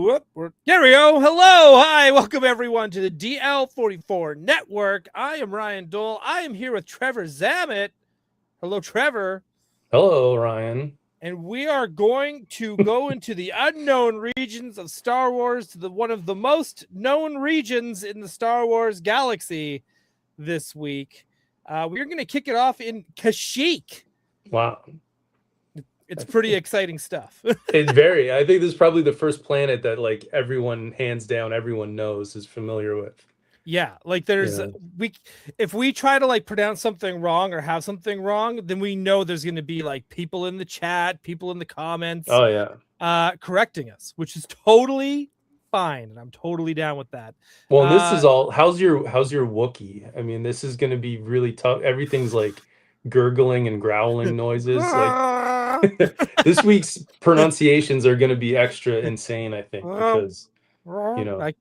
There we go. Hello. Hi. Welcome, everyone, to the DL44 Network. I am Ryan Doell. I am here with Trevor Zammit. Hello, Trevor. Hello, Ryan. And we are going to go into the unknown regions of Star Wars, to one of the most known regions in the Star Wars galaxy this week. We're going to kick it off in Kashyyk. Wow. It's pretty exciting stuff. I think this is probably the first planet that like everyone, hands down, everyone knows, is familiar with. Yeah, like if we try to like pronounce something wrong or have something wrong, then we know there's going to be like people in the chat, people in the comments, correcting us, which is totally fine, and I'm totally down with that. Well, this is all. How's your Wookiee? I mean, this is going to be really tough. Everything's like gurgling and growling noises. Like this week's pronunciations are going to be extra insane, I think, because. I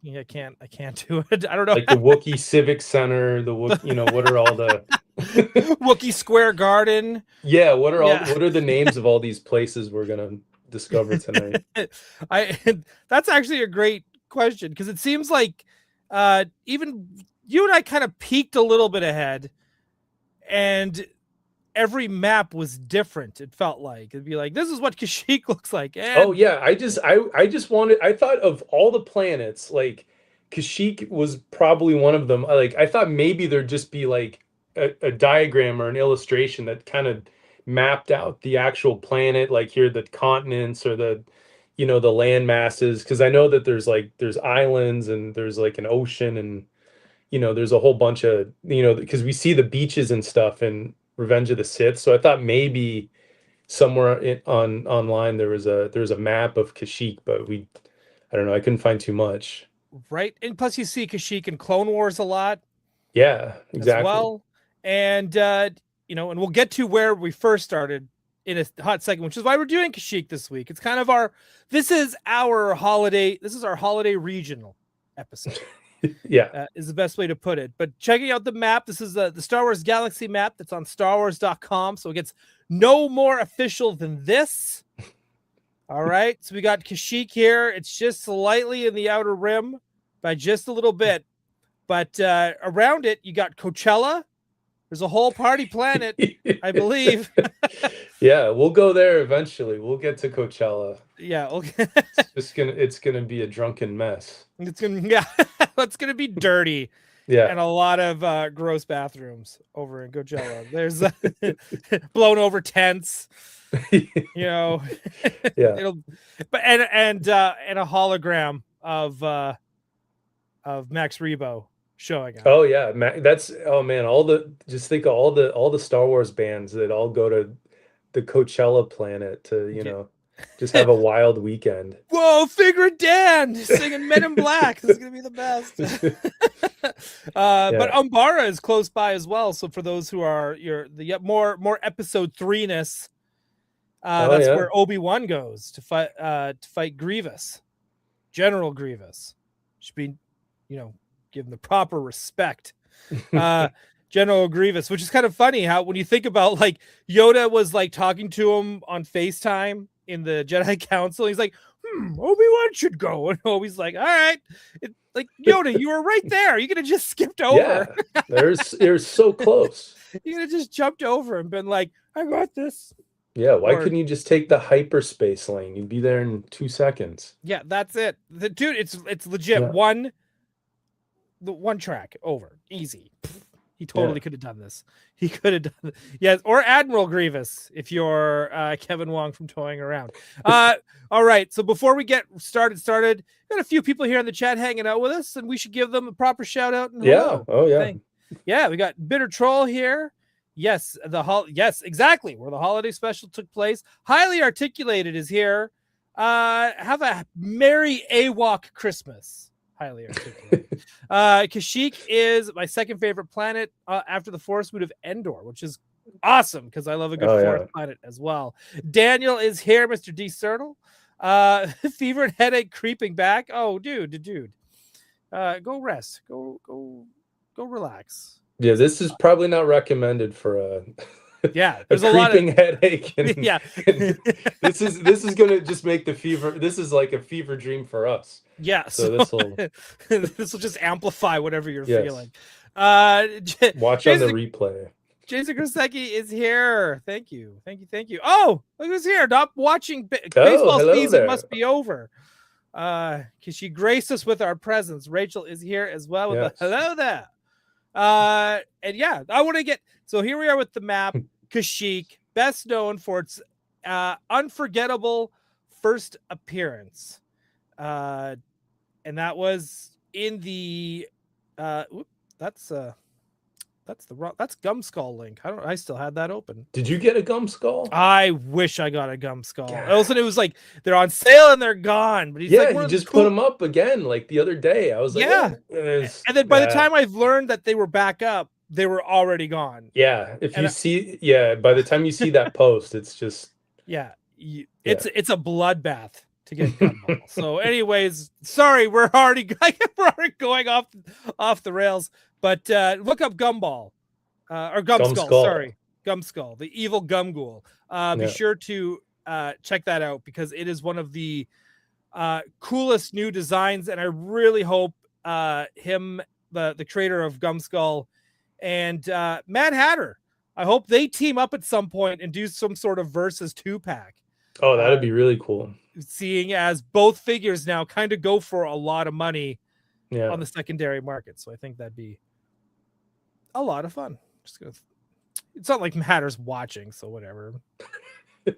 can't do it. I don't know. Like the Wookiee Civic Center, what are all the Wookiee Square Garden? Yeah, what are the names of all these places we're gonna discover tonight? That's actually a great question, because it seems like even you and I kind of peaked a little bit ahead, and every map was different. It felt like it'd be like, this is what Kashyyk looks like. And I thought of all the planets, like Kashyyk was probably one of them. I thought maybe there'd just be like a diagram or an illustration that kind of mapped out the actual planet, like here the continents or the land masses, because I know that there's islands and there's like an ocean, and there's a whole bunch of because we see the beaches and stuff and Revenge of the Sith. So I thought maybe somewhere online there was a map of Kashyyk, but I don't know, I couldn't find too much. Right, and plus you see Kashyyk in Clone Wars a lot. Yeah, exactly. As well, and and we'll get to where we first started in a hot second, which is why we're doing Kashyyk this week. It's kind of our holiday regional episode. Yeah, is the best way to put it. But checking out the map, this is the Star Wars Galaxy map that's on StarWars.com. So it gets no more official than this. All right. So we got Kashyyk here. It's just slightly in the outer rim by just a little bit. But around it, you got Coachella. There's a whole party planet, I believe. Yeah, we'll go there eventually. We'll get to Coachella. Yeah, okay. It's gonna be a drunken mess. It's gonna be dirty. Yeah, and a lot of gross bathrooms over in Coachella. There's blown over tents. Yeah. And a hologram of Max Rebo showing up. Oh yeah, just think of all the Star Wars bands that all go to the Coachella planet to just have a wild weekend. Whoa, Figure Dan singing Men in Black. This is gonna be the best. But Umbara is close by as well. So for those who are the more episode 3-ness, that's where Obi-Wan goes to fight Grievous, General Grievous. Should be, given the proper respect. General Grievous, which is kind of funny how when you think about like Yoda was like talking to him on FaceTime in the Jedi Council, he's like, Obi-Wan should go, and Obi's like, all right, like Yoda, you were right there. You could have just skipped over. Yeah, they're so close. You could have just jumped over and been like, I got this. Yeah, why couldn't you just take the hyperspace lane? You'd be there in 2 seconds. Yeah, that's it. Dude, it's legit. Yeah. One track over, easy. He totally could have done this. He could have done it. Yes, or Admiral Grievous if you're Kevin Wong from Toying Around. All right, so before we get started, got a few people here in the chat hanging out with us, and we should give them a proper shout out. And hello. Oh yeah. Yeah, we got Bitter Troll here. Yes, yes, exactly where the holiday special took place. Highly Articulated is here. Have a merry AWOC Christmas. Highly articulated. Kashyyk is my second favorite planet after the Forest Moon of Endor, which is awesome because I love a good fourth planet as well. Daniel is here, Mr. D. Certle. Fever and headache creeping back. Oh, dude. Go rest. Go relax. Yeah, this is probably not recommended for Yeah, there's a creeping headache, and, yeah. and this is gonna just make the fever. This is like a fever dream for us. Yeah, So this will just amplify whatever you're feeling. Watch on the replay. Jason Kashyyk is here. Thank you. Oh, look who's here. Not watching baseball season there. Must be over. Can she grace us with our presence? Rachel is here as well with a hello there. And yeah, I want to get, so here we are with the map. Kashyyk, best known for its unforgettable first appearance. And that was in the that's Gumskull link. I still had that open. Did you get a Gumskull? I wish I got a Gumskull. All of a sudden it was like they're on sale and they're gone. But he's you just put them up again like the other day. I was like, and then by the time I've learned that they were back up, they were already gone. Yeah, if you see, by the time you see that post, it's just it's a bloodbath to get Gumball. So, anyways, sorry, we're already going off the rails. But look up Gumball or Gumskull. Sorry, Gumskull, the evil Gumghoul. Be sure to check that out because it is one of the coolest new designs, and I really hope him, the creator of Gumskull, and Mad Hatter, I hope they team up at some point and do some sort of versus 2-pack. Oh, that'd be really cool. Seeing as both figures now kind of go for a lot of money on the secondary market. So I think that'd be a lot of fun. It's not like Matter's watching, so whatever. I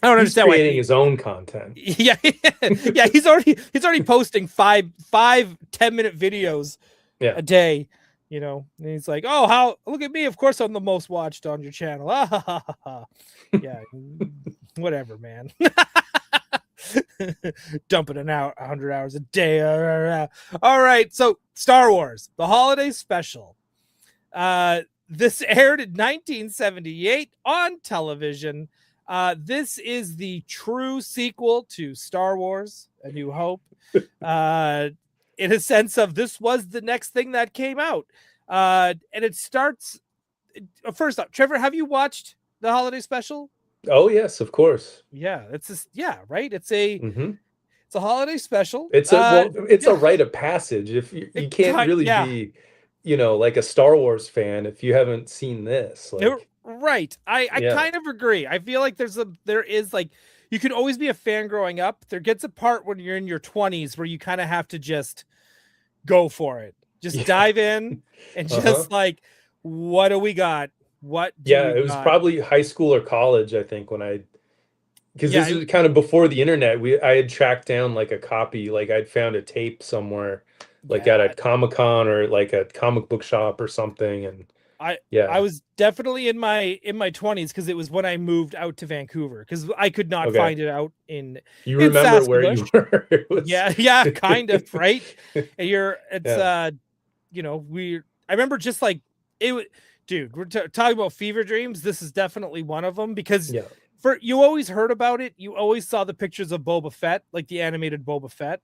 don't understand creating his own content. Yeah. He's already posting 5-10-minute videos a day. You know, and he's like, "Oh, look at me! Of course, I'm the most watched on your channel." Yeah, whatever, man. Dumping an hour, 100 hours a day. All right, so Star Wars, the holiday special. This aired in 1978 on television. This is the true sequel to Star Wars: A New Hope. In a sense of this was the next thing that came out. And it starts first up. Trevor, have you watched the holiday special? Oh yes, of course. Yeah, right. It's a holiday special. It's a rite of passage. If you can't really be, like a Star Wars fan if you haven't seen this. Right. I kind of agree. I feel like there is like, you can always be a fan growing up. There gets a part when you're in your 20s where you kind of have to just go for it. Just dive in and just like, what do we got? It was probably high school or college, I think, because this is kind of before the internet. I had tracked down like a copy, like I'd found a tape somewhere, like at a Comic-Con or like a comic book shop or something. And I was definitely in my 20s because it was when I moved out to Vancouver because I could not find it out in. You remember where you were? Yeah, kind of, right. And I remember just like it. Dude, we're talking about fever dreams. This is definitely one of them because you always heard about it. You always saw the pictures of Boba Fett, like the animated Boba Fett,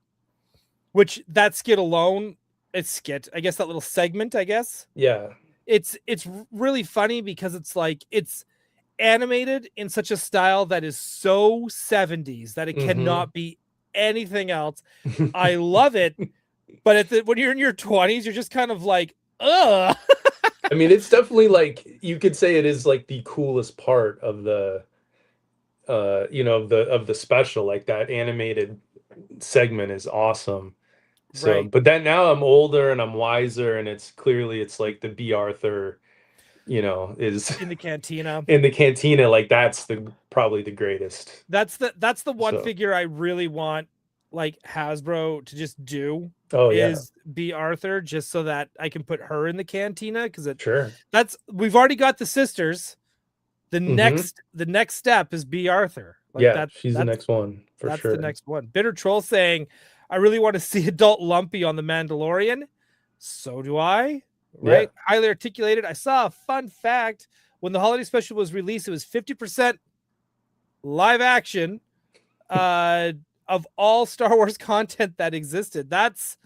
which that skit alone, I guess that little segment, I guess. Yeah. It's really funny because it's like, it's animated in such a style that is so 70s that it cannot be anything else. I love it. But when you're in your 20s, you're just kind of like, ugh. I mean, it's definitely like, you could say it is like the coolest part of the, of the special, like that animated segment is awesome. So, but then now I'm older and I'm wiser, and it's like the B. Arthur, is in the cantina. Like that's probably the greatest. That's the one figure I really want, like Hasbro to just do. Is B. Arthur, just so that I can put her in the cantina because we've already got the sisters. The next step is B. Arthur. Like she's the next one for sure. That's the next one. Bitter Troll saying, I really want to see adult Lumpy on The Mandalorian. So do I. Right? Yeah. Highly articulated. I saw a fun fact. When the holiday special was released, it was 50% live action of all Star Wars content that existed. That's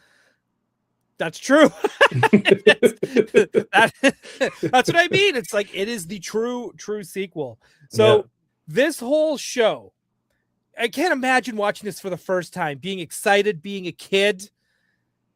That's true. That's what I mean. It's like it is the true sequel. So this whole show, I can't imagine watching this for the first time, being excited, being a kid.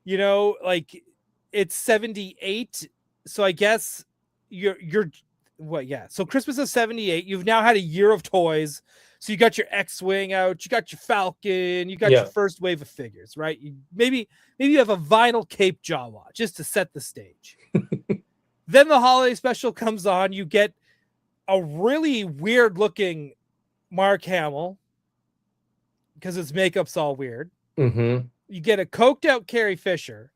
You know, like it's 78. So I guess you're what? Yeah. So Christmas of 78. You've now had a year of toys. So you got your X-Wing out, you got your Falcon, you got your first wave of figures, right? Maybe you have a vinyl Cape Jawa just to set the stage. Then the holiday special comes on. You get a really weird looking Mark Hamill because his makeup's all weird. Mm-hmm. You get a coked out Carrie Fisher.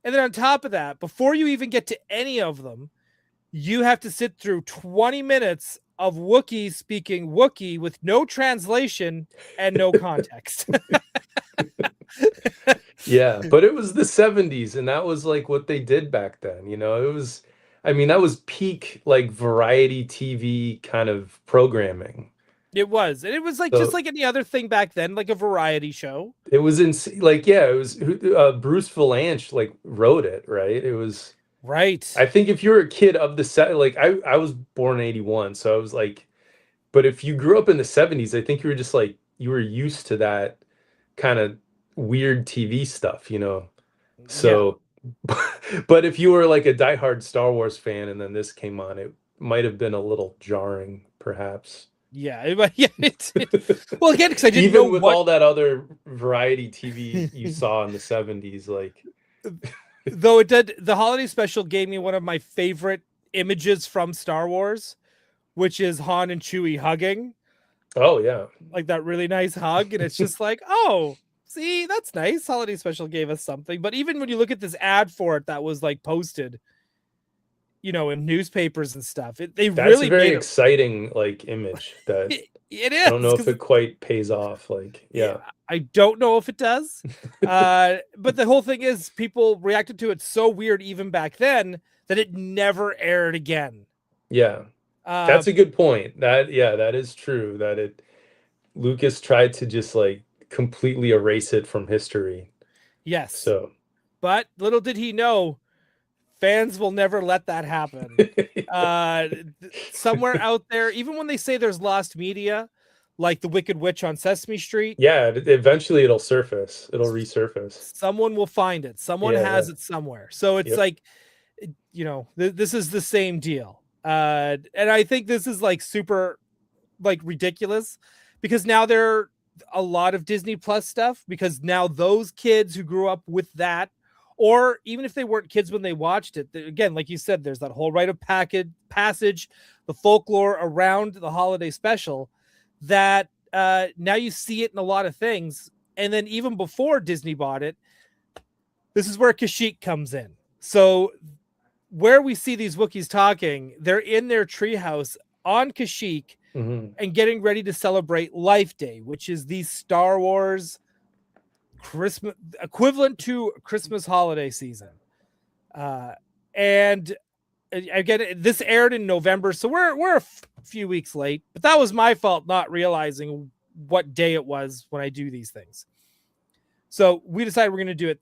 And then on top of that, before you even get to any of them, you have to sit through 20 minutes of Wookiees speaking Wookiee with no translation and no context. Yeah, but it was the 70s, and that was like what they did back then. You know, it was, I mean, that was peak like variety TV kind of programming. It was. And it was like just like any other thing back then, like a variety show. It was like, yeah, it was Bruce Valanche like wrote it, right? It was right. I think if you're a kid of the set, like I was born in 81, so I was like, but if you grew up in the 70s, I think you were just like, you were used to that kind of weird TV stuff, you know? So, but if you were like a diehard Star Wars fan and then this came on, it might have been a little jarring, perhaps. Yeah. Well, again, because I didn't even know with all that other variety TV you saw in the 70s, like. Though it did, the holiday special gave me one of my favorite images from Star Wars, which is Han and Chewie hugging. Oh yeah, like that really nice hug, and it's just like, oh, see, that's nice. Holiday special gave us something. But even when you look at this ad for it that was like posted, you know, in newspapers and stuff, that's really a very exciting like image that it is. I don't know if it quite pays off. Like, yeah. I don't know if it does. But the whole thing is people reacted to it so weird even back then that it never aired again. Yeah. That's a good point. That is true. That Lucas tried to just like completely erase it from history. Yes. So, but little did he know, fans will never let that happen. Somewhere out there, even when they say there's lost media, like the Wicked Witch on Sesame Street. Yeah, eventually it'll surface. It'll resurface. Someone will find it. Someone has it somewhere. So it's like, you know, this is the same deal. And I think this is like super like ridiculous because now there are a lot of Disney Plus stuff because now those kids who grew up with that, or even if they weren't kids when they watched it, again, like you said, there's that whole rite of passage, the folklore around the holiday special that now you see it in a lot of things. And then even before Disney bought it, this is where Kashyyk comes in. So where we see these Wookiees talking, they're in their treehouse on Kashyyk and getting ready to celebrate Life Day, which is the Star Wars Christmas equivalent to Christmas holiday season. And again, this aired in November, so we're a few weeks late, but that was my fault not realizing what day it was when I do these things. So we decided we're going to do it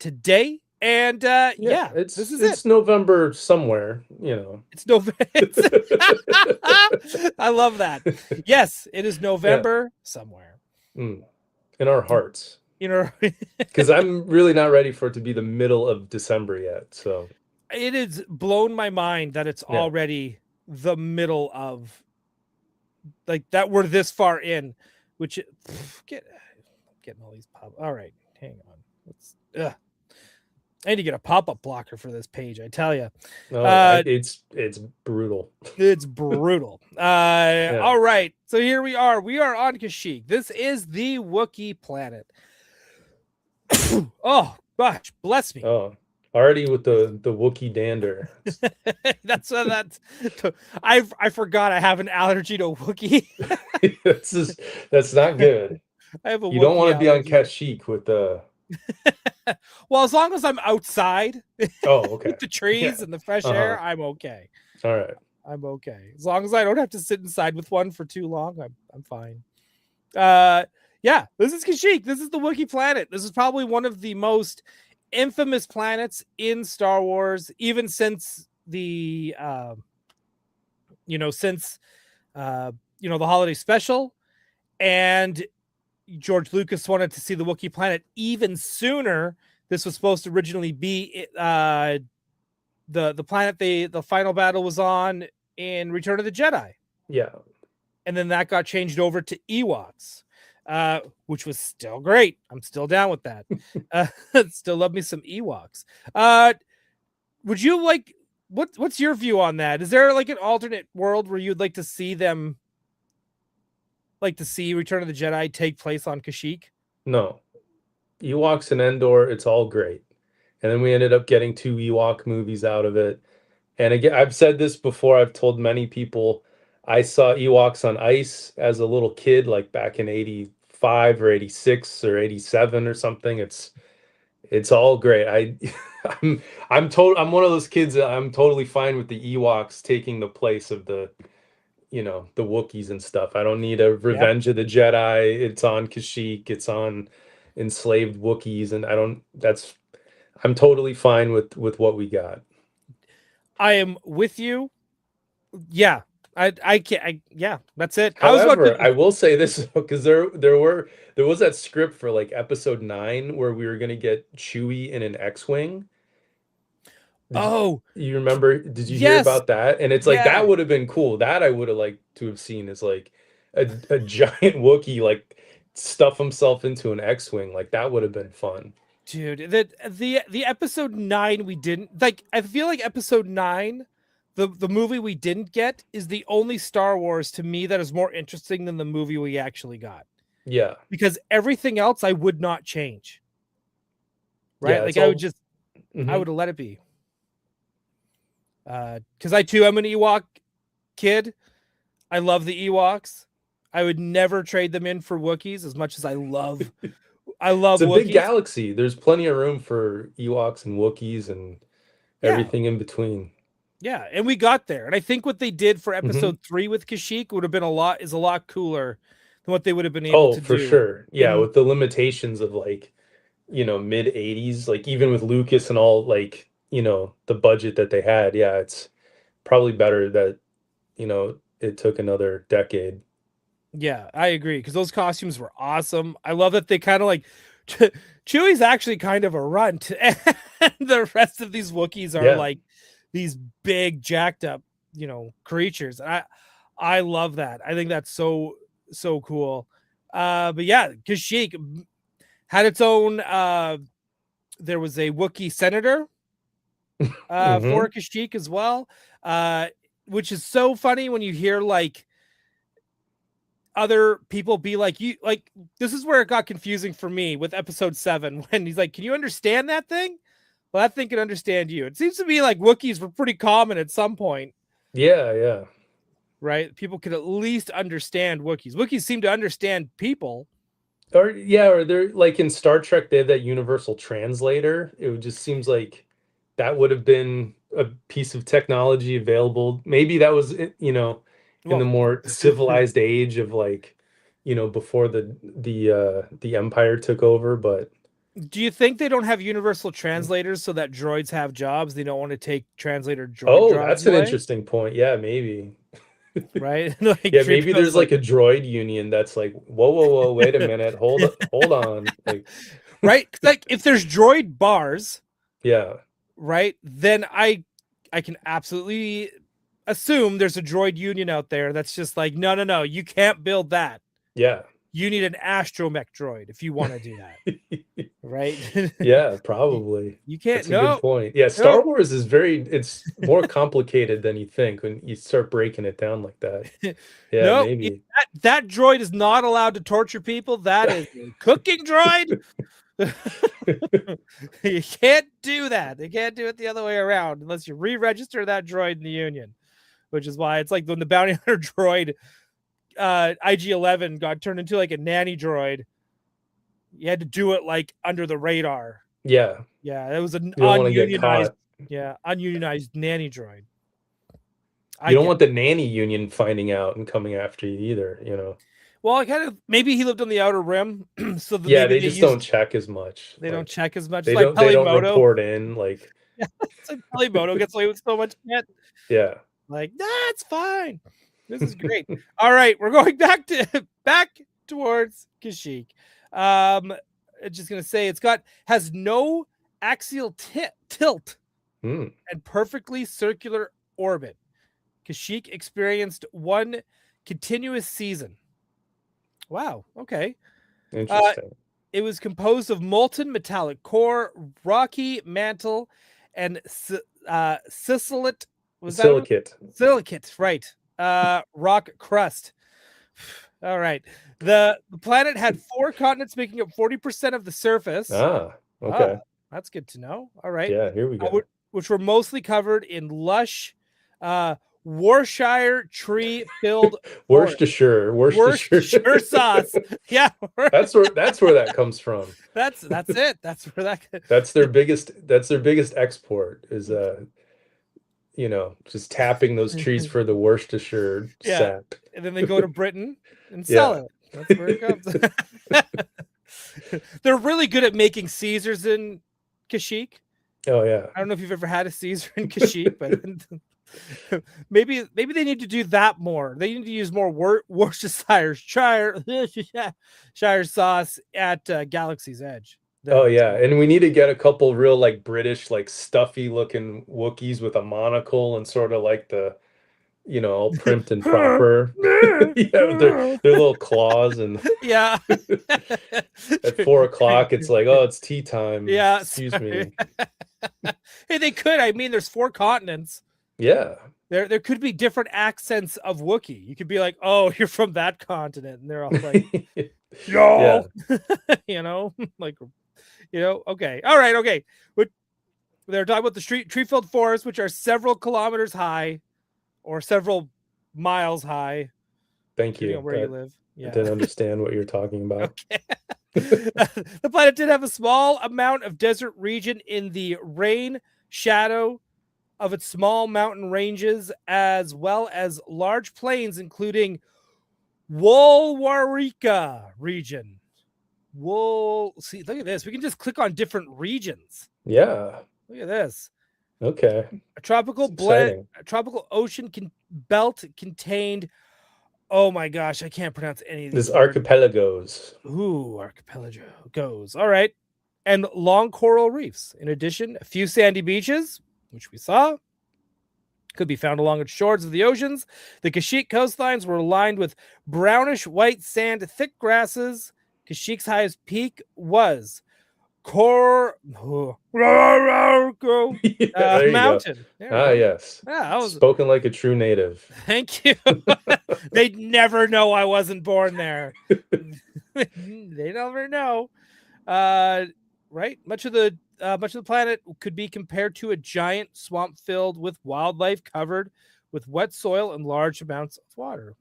today. And it's November somewhere, you know. It's November. I love that. Yes, it is November somewhere. In our hearts. You know, because I'm really not ready for it to be the middle of December yet. So it has blown my mind that it's already the middle of like that. We're this far in, which getting all these pop. All right, hang on. I need to get a pop-up blocker for this page. I tell you, it's brutal. It's brutal. All right, so here we are. We are on Kashyyk. This is the Wookiee planet. Oh gosh, bless me. Oh, already with the Wookiee dander. that's I forgot I have an allergy to Wookiee. That's not good. I have a you don't want to be on Kashyyk with the. Well, as long as I'm outside, okay, with the trees and the fresh air, I'm okay. All right, I'm okay. As long as I don't have to sit inside with one for too long, I'm fine. Yeah, this is Kashyyk. This is the Wookiee planet. This is probably one of the most infamous planets in Star Wars, even since the the holiday special, and George Lucas wanted to see the Wookiee planet even sooner. This was supposed to originally be the planet the final battle was on in Return of the Jedi. Yeah. And then that got changed over to Ewoks, which was still great. I'm still down with that. Still love me some Ewoks. Would you like, what's your view on that? Is there like an alternate world where you'd like to see them, like to see Return of the Jedi take place on Kashyyk? No. Ewoks and Endor, it's all great. And then we ended up getting 2 Ewok movies out of it. And again, I've said this before, I've told many people, I saw Ewoks on ice as a little kid, like back in 85 or 86 or 87 or something. It's all great. I'm one of those kids that I'm totally fine with the Ewoks taking the place of the Wookiees and stuff. I don't need a Revenge of the Jedi. It's on Kashyyyk. It's on enslaved Wookiees, and I'm totally fine with what we got. I am with you. Yeah. I can't. Yeah, that's it. However, I will say this, because there was that script for like episode 9 where we were gonna get Chewie in an X-wing. You remember? Did you hear about that? And it's like that would have been cool. That I would have liked to have seen is like a giant Wookiee like stuff himself into an X-wing. Like that would have been fun. Dude, the episode 9 we didn't like. I feel like episode 9, the movie we didn't get, is the only Star Wars to me that is more interesting than the movie we actually got. Yeah, because everything else I would not change. Right, yeah, like I would just, I would have let it be. Because I too am an Ewok kid. I love the Ewoks. I would never trade them in for Wookiees as much as I love. It's a Wookiees. Big galaxy. There's plenty of room for Ewoks and Wookiees and everything in between. Yeah, and we got there. And I think what they did for episode 3 with Kashyyk would have been a lot cooler than what they would have been able to do. Oh, for sure. Yeah, with the limitations of like, mid 80s, like even with Lucas and all, like, the budget that they had. Yeah, it's probably better that, it took another decade. Yeah, I agree, because those costumes were awesome. I love that they kind of like Chewie's actually kind of a runt, and the rest of these Wookiees are like these big jacked up, creatures. And I love that. I think that's so cool. But yeah, Kashyyk had its own. There was a Wookiee senator for Kashyyk as well, which is so funny when you hear like other people be like, you like, this is where it got confusing for me with episode 7 when he's like, can you understand that thing? Well, that thing can understand you. It seems to me like Wookiees were pretty common at some point. Yeah. Right? People could at least understand Wookiees. Wookiees seem to understand people. Or they're like in Star Trek, they have that universal translator. It just seems like that would have been a piece of technology available. Maybe that was, in the more civilized age of like, before the Empire took over. But do you think they don't have universal translators so that droids have jobs? They don't want to take translator droid jobs that's away? An interesting point. Yeah, maybe. Right? Like, yeah, maybe there's like a droid union that's like, whoa, wait a minute, hold on. Like, right? Like if there's droid bars, right, then I can absolutely assume there's a droid union out there that's just like, no, you can't build that. Yeah. You need an astromech droid if you want to do that. Right? Yeah, probably. You can't. That's a good point. Yeah, Star Wars is it's more complicated than you think when you start breaking it down like that. Yeah, maybe. That droid is not allowed to torture people. That is a cooking droid. You can't do that. They can't do it the other way around unless you re-register that droid in the Union, which is why it's like when the bounty hunter droid IG-11 got turned into like a nanny droid. You had to do it like under the radar. Yeah, it was an ununionized nanny droid. You don't want the nanny union finding out and coming after you either, Well, I kind of maybe he lived on the outer rim, so that Yeah, maybe they just don't check as much. They don't check as much. They Like don't Pelimoto. report in. Like, Yeah, it's like Pelimoto gets away with so much shit. Yeah. Like, that's fine. This is great. All right, we're going back towards Kashyyk. I'm just gonna say has no axial tilt and perfectly circular orbit. Kashyyk experienced one continuous season. Wow. Okay. Interesting. It was composed of molten metallic core, rocky mantle, and silicate. Silicate, right. Rock crust. All right. The planet had 4 continents making up 40% of the surface. Okay. That's good to know. All right. Yeah, here we go. Which were mostly covered in lush Warshire tree-filled Worcestershire sauce. Yeah, that's where that comes from. That's it. That's where that. That's their biggest export is just tapping those trees for the Worcestershire sap. And then they go to Britain and sell it. That's where it comes. They're really good at making Caesars in Kashyyk. Oh yeah. I don't know if you've ever had a Caesar in Kashyyk, but maybe they need to do that more. They need to use more Worcestershire Shire sauce at Galaxy's Edge. Oh yeah, and we need to get a couple real like British like stuffy looking Wookiees with a monocle and sort of like the all primped and proper. Yeah, their little claws and yeah. At 4 o'clock, it's like, oh, it's tea time. Yeah, excuse me. Hey, they could. I mean, there's 4 continents. Yeah. There could be different accents of Wookiee. You could be like, oh, you're from that continent, and they're all like, yo, like, okay, all right, okay. But they're talking about the tree-filled forests, which are several kilometers high, or several miles high. Thank you. Where you live. Yeah. I didn't understand what you're talking about. Okay. The planet did have a small amount of desert region in the rain shadow of its small mountain ranges, as well as large plains, including Wolwarika region. See, look at this. We can just click on different regions. Yeah. Look at this. Okay. A tropical ocean belt contained. Oh my gosh, I can't pronounce any of these. This archipelagos. Ooh, archipelagos. All right. And long coral reefs. In addition, a few sandy beaches, which we saw, could be found along the shores of the oceans. The Kashyyk coastlines were lined with brownish white sand, thick grasses. Kashyyk's highest peak was mountain. Yes. Yeah, spoken like a true native. Thank you. They'd never know I wasn't born there. They never know. Right? Much of the planet could be compared to a giant swamp filled with wildlife covered with wet soil and large amounts of water.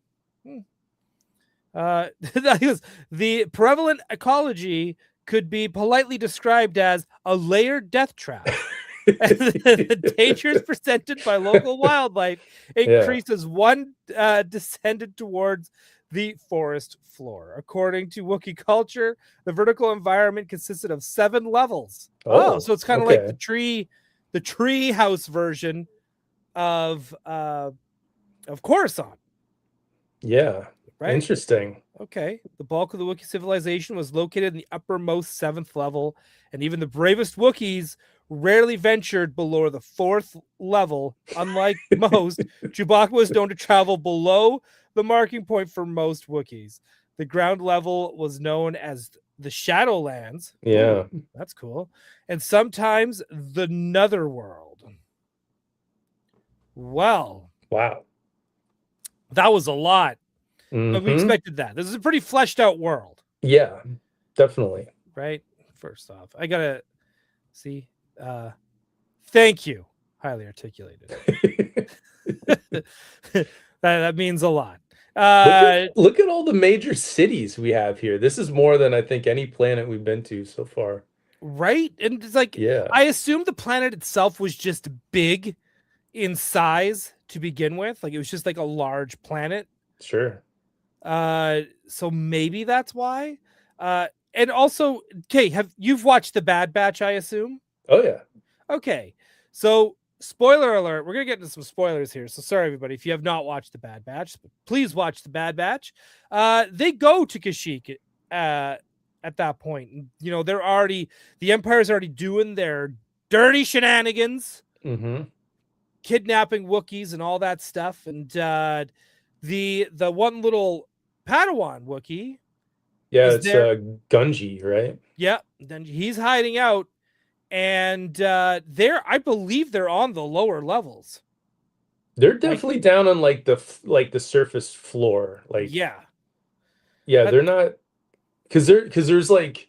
The prevalent ecology could be politely described as a layered death trap. The dangers presented by local wildlife increases one descended towards the forest floor. According to Wookiee culture, the vertical environment consisted of 7 levels. So it's kind of like the tree house version of Coruscant. Yeah. Right? Interesting. Okay. The bulk of the Wookiee civilization was located in the uppermost 7th level, and even the bravest Wookiees rarely ventured below the 4th level. Unlike most, Chewbacca was known to travel below the marking point for most Wookiees. The ground level was known as the Shadowlands. Yeah. Ooh, that's cool. And sometimes the Netherworld. Well. Wow. That was a lot. Mm-hmm. But we expected that. This is a pretty fleshed out world. Yeah, definitely. Right? First off, I gotta see. Thank you. Highly articulated. that means a lot. Look at all the major cities we have here. This is more than I think any planet we've been to so far. Right? And it's like, I assumed the planet itself was just big in size to begin with. Like it was just like a large planet. Sure. So maybe that's why. And also, okay, you've watched The Bad Batch, I assume? Oh yeah. Okay. So spoiler alert, we're gonna get into some spoilers here. So sorry everybody if you have not watched The Bad Batch, but please watch The Bad Batch. They go to Kashyyk at that point. You know, the Empire's already doing their dirty shenanigans. Mm-hmm. Kidnapping Wookiees and all that stuff. And the one little Padawan Wookiee. Yeah, it's Gunji, right? Yeah, then he's hiding out, and I believe they're on the lower levels. They're definitely down on like the surface floor. Like yeah, they're not because there's like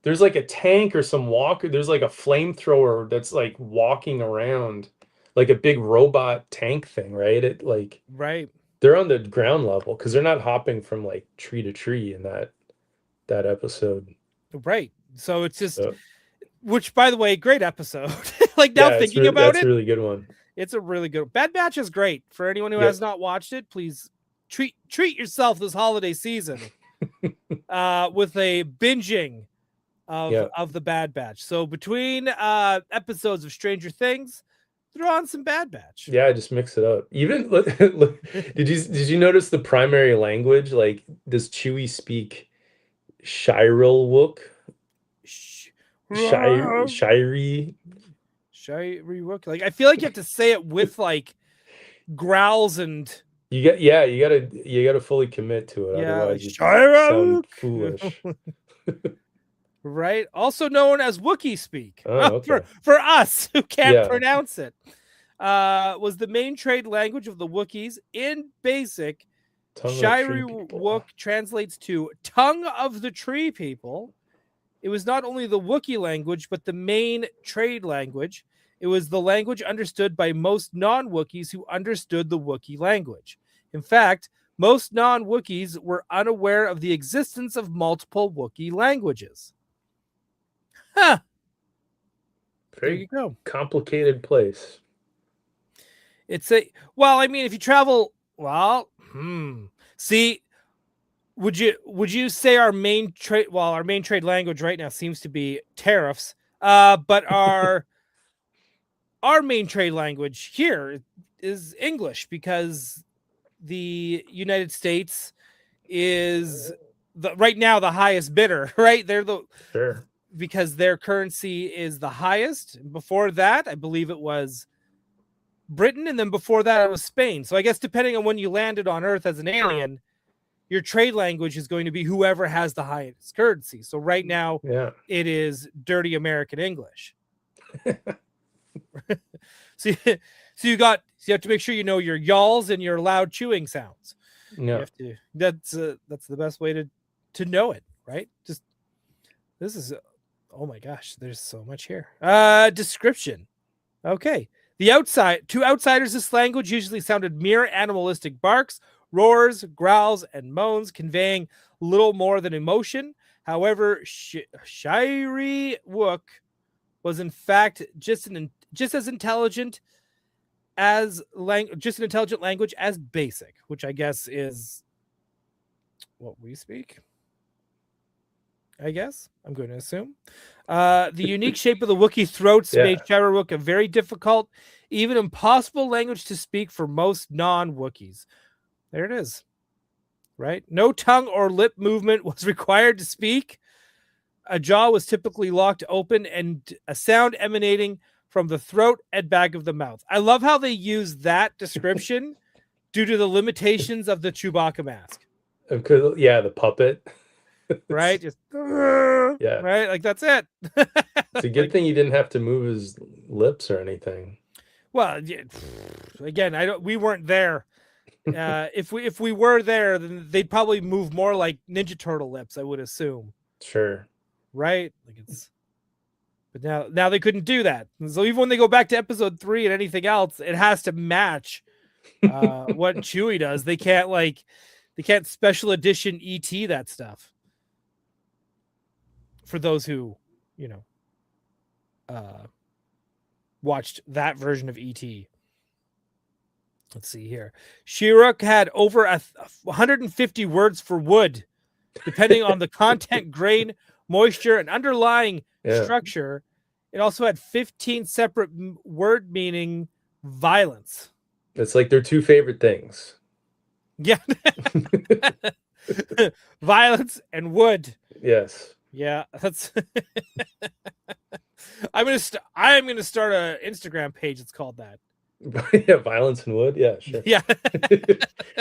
a tank or some walker. There's like a flamethrower that's like walking around like a big robot tank thing, right? Right. They're on the ground level because they're not hopping from like tree to tree in that episode. Right. So it's just, which by the way, great episode. Like now thinking about that's it, a really good one. It's a really good. Bad Batch is great. For anyone who has not watched it, please treat yourself this holiday season with a binging of the Bad Batch. So between episodes of Stranger Things, throw on some Bad Batch. Yeah, just mix it up. Even did you notice the primary language? Like, does Chewie speak Shirel Wook? Shiri Wook. Like I feel like you have to say it with like growls and you gotta fully commit to it. Yeah, otherwise you sound foolish. Right? Also known as Wookiee speak. Oh, okay. For us who can't pronounce it. Was the main trade language of the Wookiees. In basic, Shiri Wook translates to tongue of the tree people. It was not only the Wookiee language, but the main trade language. It was the language understood by most non-Wookiees who understood the Wookiee language. In fact, most non-Wookiees were unaware of the existence of multiple Wookiee languages. Huh. Very there you go. Complicated place. It's I mean, if you travel, see, would you say our main trade language right now seems to be tariffs, but our main trade language here is English because the United States is right now the highest bidder, right? They're because their currency is the highest. Before that, I believe it was Britain, and then before that it was Spain. So I guess depending on when you landed on Earth as an alien, your trade language is going to be whoever has the highest currency. So right now, it is dirty American English. So you have to make sure you know your yalls and your loud chewing sounds. Yeah, that's the best way to know it, right? This is oh my gosh, there's so much here. Description. Okay. To outsiders, this language usually sounded mere animalistic barks, roars, growls, and moans, conveying little more than emotion. However, Shiri Wook was in fact just as intelligent as just an intelligent language as basic, which I guess is what we speak. I guess I'm going to assume. The unique shape of the Wookiee throats made Shiri Wook a very difficult, even impossible language to speak for most non-Wookiees. There it is. Right? No tongue or lip movement was required to speak. A jaw was typically locked open and a sound emanating from the throat and back of the mouth. I love how they use that description due to the limitations of the Chewbacca mask. Yeah, the puppet. Right? Just right? Like that's it. It's a good thing he didn't have to move his lips or anything. Well, again, we weren't there. If we were there, then they'd probably move more like Ninja Turtle lips, I would assume. Sure. Right? But now they couldn't do that. So even when they go back to episode 3 and anything else, it has to match what Chewie does. They can't special edition ET that stuff. For those who, watched that version of ET. Let's see here. Kashyyk had over 150 words for wood, depending on the content, grain, moisture, and underlying structure. It also had 15 separate word meaning violence. It's like their two favorite things. Yeah. Violence and wood. Yes. Yeah, that's I'm gonna start an Instagram page. It's called that. Yeah, violence and wood. Yeah, sure. Yeah.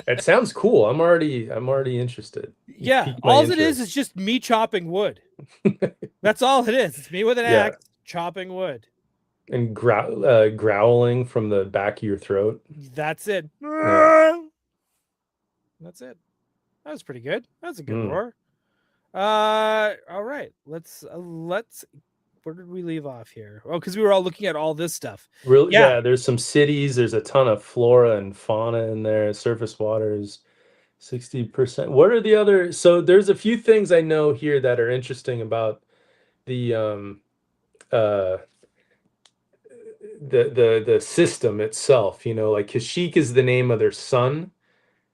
It sounds cool. I'm already interested. Yeah, all it is just me chopping wood. That's all it is. It's me with an axe chopping wood. And growling from the back of your throat. That's it. Yeah. That's it. That was pretty good. That's a good roar. All right. Let's where did we leave off here? Oh, because we were all looking at all this stuff. Yeah, there's some cities, there's a ton of flora and fauna in there, surface waters, 60%. What are the other? So there's a few things I know here that are interesting about the the system itself, like Kashyyk is the name of their sun.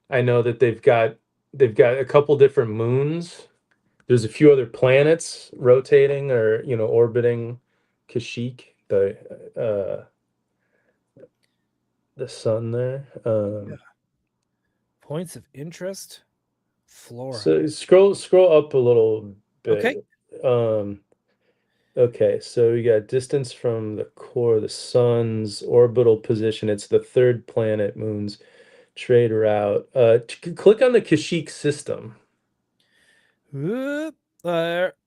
I know that they've got a couple different moons. There's a few other planets rotating or orbiting Kashyyk, the sun there. Points of interest, flora. So scroll up a little bit. Okay. Okay, so we got distance from the core, the sun's orbital position. It's the third planet, moon's trade route. Click on the Kashyyk system.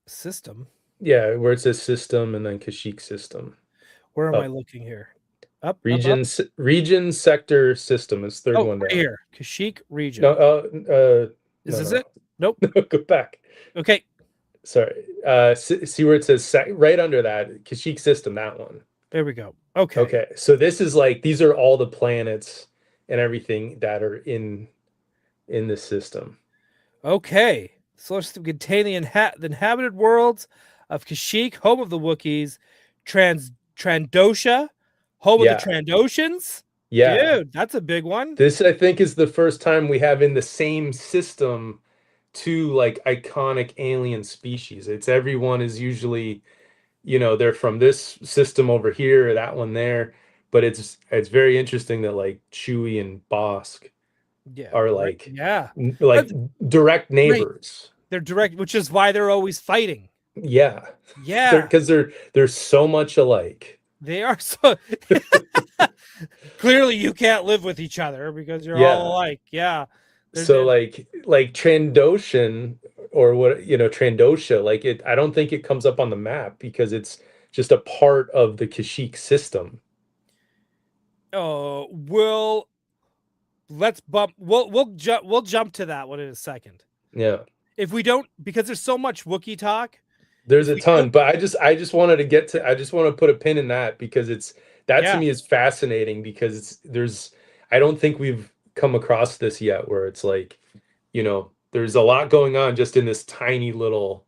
System. Yeah, where it says system and then Kashyyk system. Where am I looking here? Up. Region sector system is third one down. Right here, Kashyyk region. No, is this it? Nope. No, go back. Okay. Sorry. See where it says right under that Kashyyk system, that one. There we go. Okay. Okay. So this is these are all the planets and everything that are in the system. Okay. Solar system contain the inhabited worlds of Kashyyk, home of the Wookiees, Trandosha, home of the Trandoshans. Yeah. Dude, that's a big one. This, I think, is the first time we have in the same system two iconic alien species. It's everyone is usually, they're from this system over here or that one there. But it's very interesting that Chewie and Bosk are direct neighbors. Right. They're direct, which is why they're always fighting. Yeah. Yeah. Because they're so much alike. They are so clearly you can't live with each other because you're all alike. Yeah. So like Trandoshan or Trandosha, I don't think it comes up on the map because it's just a part of the Kashyyk system. Oh, we'll jump to that one in a second. Yeah. If we don't, because there's so much Wookiee talk. There's a ton, but I just wanted to I just want to put a pin in that because to me is fascinating because I don't think we've come across this yet where it's there's a lot going on just in this tiny little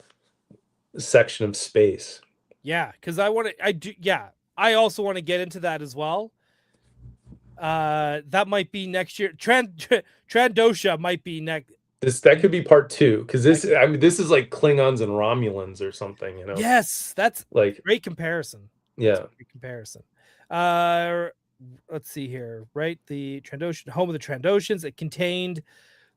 section of space. Yeah, because I also want to get into that as well. That might be next year. Trandosha might be next. That could be part 2 because this is like Klingons and Romulans or something, Yes, that's great comparison. Yeah, great comparison. Let's see here. Right, the Trandoshan, home of the Trandoshans. It contained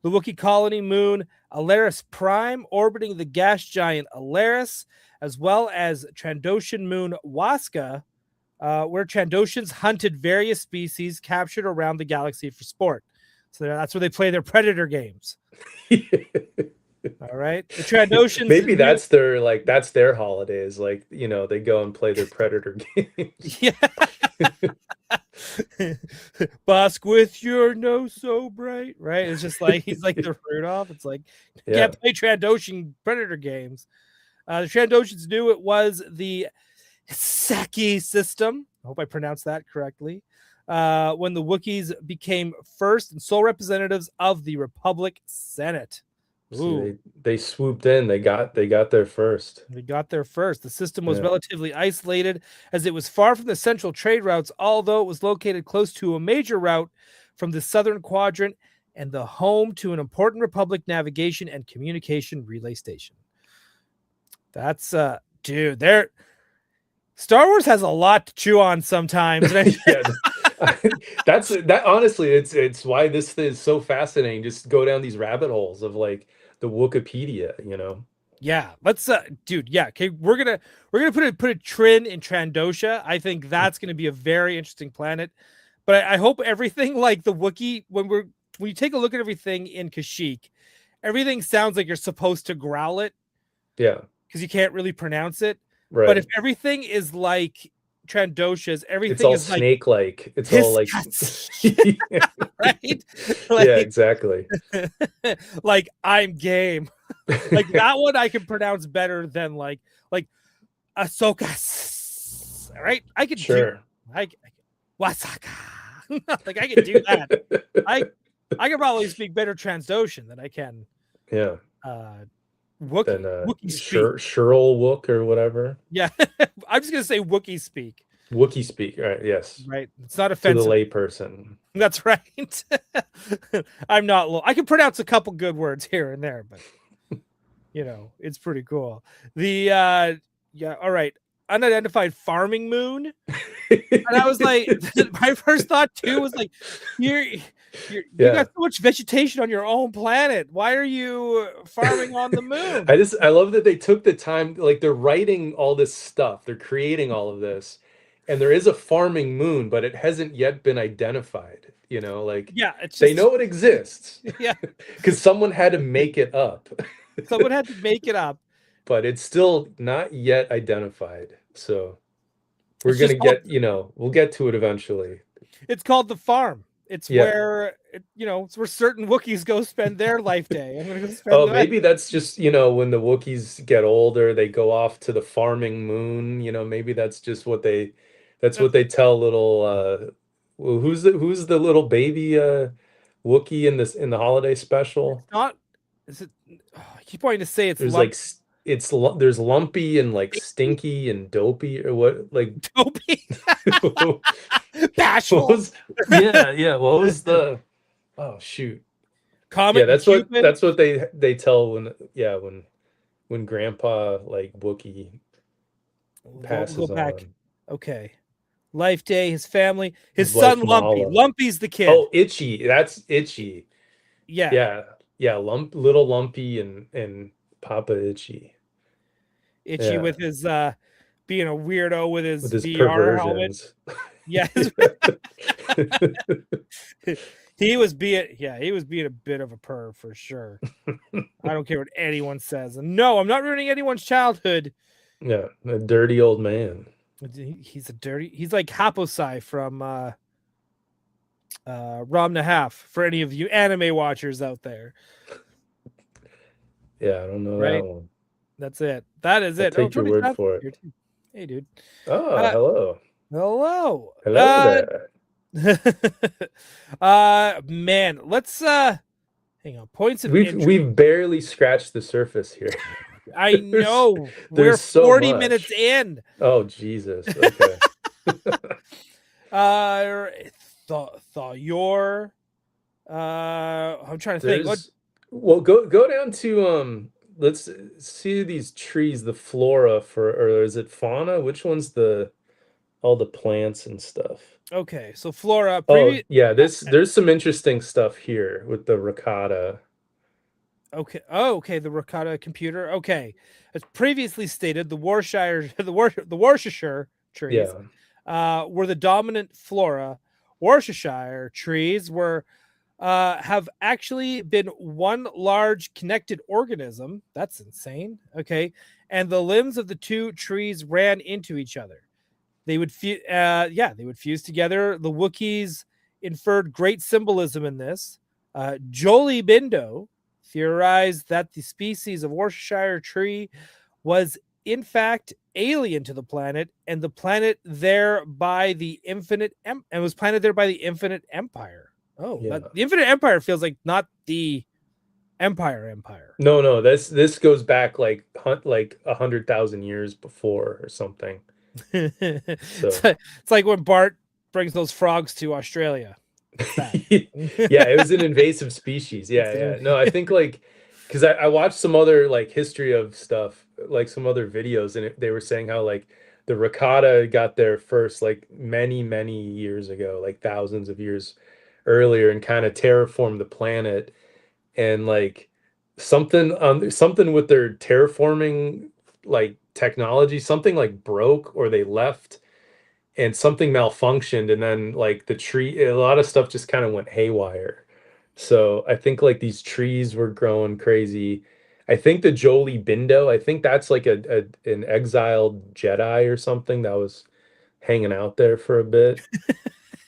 the Wookiee colony moon Alaris Prime, orbiting the gas giant Alaris, as well as Trandoshan moon Waska, where Trandoshans hunted various species captured around the galaxy for sport. So that's where they play their predator games. All right, the Trandoshans. Maybe that's their holidays. They go and play their predator games. Yeah. Bosk with your nose so bright, right? It's just he's like the Rudolph. It's can't play Trandoshan predator games. The Trandoshans knew it was the Saki system. I hope I pronounced that correctly. When the Wookiees became first and sole representatives of the Republic Senate. So they swooped in. They got there first. They got there first. The system was relatively isolated as it was far from the central trade routes, although it was located close to a major route from the southern quadrant and the home to an important Republic navigation and communication relay station. That's dude, Star Wars has a lot to chew on sometimes. That's honestly, it's why this is so fascinating. Just go down these rabbit holes of like the Wikipedia, Yeah, let's dude, yeah, okay, we're gonna put a Trin in Trandosha. I think that's gonna be a very interesting planet. But I hope everything like the Wookiee, when you take a look at everything in Kashyyk, everything sounds like you're supposed to growl it. Yeah. Because you can't really pronounce it. Right. But if everything is like Trandosha's, everything it's all is snake-like. It's all like right? Yeah, exactly. Like I'm game. Like that one I can pronounce better than like Ahsoka. Right? I can sure. Wasaka. Like I can do that. I can probably speak better Transdoshan than I can. Yeah. Wookiee speak. Shirl Wook or whatever. Yeah. I'm just gonna say Wookiee speak. Wookiee speak, right? Yes. Right. It's not offensive to the layperson. That's right. I'm not I can pronounce a couple good words here and there, but it's pretty cool. The all right. Unidentified farming moon. And I was like, my first thought too was like, you got so much vegetation on your own planet. Why are you farming on the moon? I love that they took the time, like they're writing all this stuff, they're creating all of this, and there is a farming moon, but it hasn't yet been identified. They know it exists. Yeah, because someone had to make it up. Someone had to make it up. But it's still not yet identified. So we're going to get, we'll get to it eventually. It's called the farm. It's where, it's where certain Wookiees go spend their life day. Maybe that's just, when the Wookiees get older, they go off to the farming moon. Maybe that's just what they tell little, who's the little baby Wookiee in the holiday special? Is it? I keep wanting to say it's there's lumpy and like stinky and dopey or what, like dopey. Bashful. What was the? Oh shoot. Comet. Yeah, that's what they tell when Grandpa like Wookiee passes on. Okay. Life Day, his family, his son Lumpy. Mala. Lumpy's the kid. Oh, Itchy. That's Itchy. Yeah. Yeah. Little Lumpy and Papa Itchy. Itchy with his being a weirdo with his VR helmet. Yeah. He was being a bit of a perv for sure. I don't care what anyone says. And no, I'm not ruining anyone's childhood. Yeah, a dirty old man. He's like Haposai from Rom Nahaf, for any of you anime watchers out there. Yeah, I don't know that one. That's it. That is it. Take your word for it. Hey, dude. Oh, hello. Hello. Hello there. Man, let's hang on. Points of we've barely scratched the surface here. I know. We're so 40 minutes in. Oh, Jesus. Okay. I'm trying to think. Well, go down to let's see these trees, the flora or is it fauna? Which one's all the plants and stuff? Okay, so flora. There's some interesting stuff here with the ricotta. Okay. Oh, okay. The ricotta computer. Okay. As previously stated, the Worcestershire trees were the dominant flora. Worcestershire trees have actually been one large connected organism. That's insane. Okay. And the limbs of the two trees ran into each other. They would fuse together. The Wookiees inferred great symbolism in this. Jolie Bindo theorized that the species of Worcestershire tree was in fact alien to the planet, and the planet there by the infinite was planted there by the Infinite Empire. Oh, yeah. The Infinite Empire feels like not the Empire. No, this goes back like 100,000 years before or something. So. It's like when Bart brings those frogs to Australia. What's that? Yeah, it was an invasive species. Yeah. No, I think like because I watched some other like history of stuff, like some other videos, and they were saying how like the ricotta got there first, like many years ago, like thousands of years earlier, and kind of terraformed the planet, and like something with their terraforming like technology, something like broke or they left and something malfunctioned, and then like the tree, a lot of stuff just kind of went haywire. So I think like these trees were growing crazy. I think the Jolie Bindo, I think that's like an exiled Jedi or something that was hanging out there for a bit.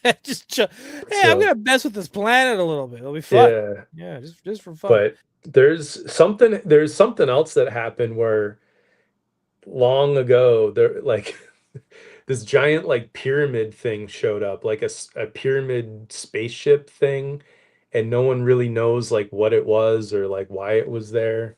Hey, I'm So gonna mess with this planet a little bit. It'll be fun. yeah, Yeah, just for fun. but there's something else that happened where long ago there like this giant like pyramid thing showed up, like a pyramid spaceship thing, and no one really knows like what it was or like why it was there.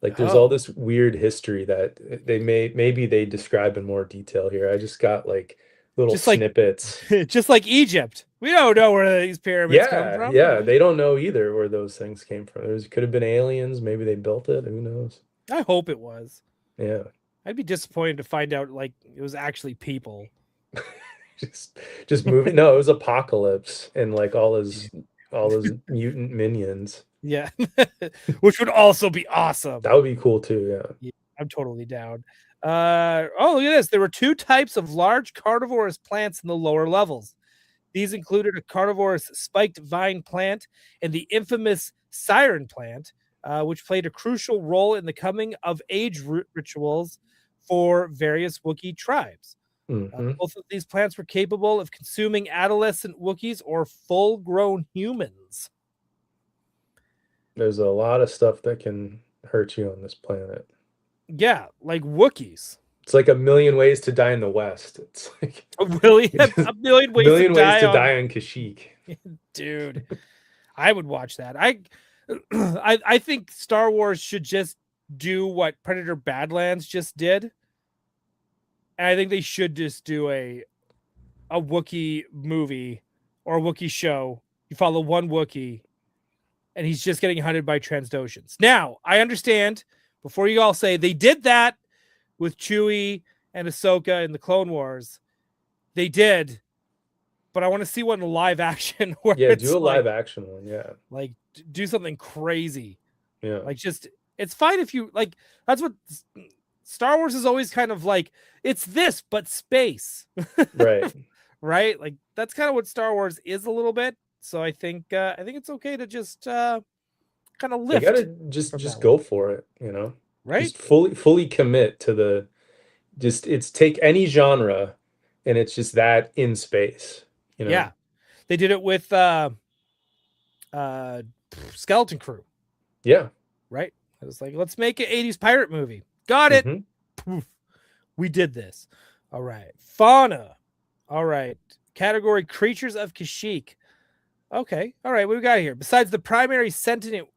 Like there's all Oh, this weird history that maybe they describe in more detail here. I just got like little just like snippets. just like Egypt. We don't know where these pyramids come Yeah, from. yeah, they don't know either where those things came from. Could have been aliens, maybe they built it, who knows. I hope it was. Yeah. I'd be disappointed to find out like it was actually people. just moving. No, it was Apocalypse and like all his mutant minions. Yeah, which would also be awesome. That would be cool too. Yeah, I'm totally down. Oh, look at this. There were two types of large carnivorous plants in the lower levels. These included a carnivorous spiked vine plant and the infamous siren plant, which played a crucial role in the coming of age rituals for various Wookiee tribes. Mm-hmm. Both of these plants were capable of consuming adolescent Wookiees or full-grown humans. There's a lot of stuff that can hurt you on this planet. Yeah, like Wookiees. It's like a million ways to die in the West. It's like Really, a million ways million to ways die to on... die on Kashyyk. Dude, I would watch that. I think Star Wars should just do what Predator Badlands just did. And I think they should just do a Wookiee movie or a Wookiee show. You follow one Wookiee and he's just getting hunted by Transdoshans. Now, I understand, before you all say they did that with Chewie and Ahsoka in the Clone Wars. They did, but I want to see one in live action. Where Yeah, it's do a like, live action one. Yeah. Like, do something crazy. Yeah. Like, just, it's fine if you, like, that's what Star Wars is always kind of like, it's this, but space. Right. Right? Like, that's kind of what Star Wars is a little bit. So I think it's okay to just kind of lift. You gotta just go for it, you know? Right? Just fully commit to the it's take any genre and it's just that in space, you know? Yeah. They did it with Skeleton Crew. Yeah. Right? It was like, let's make an 80s pirate movie. Got it. Poof. We did this. All right. Fauna. All right. Category creatures of Kashyyk. Okay. All right. What we got here? Besides the primary sentient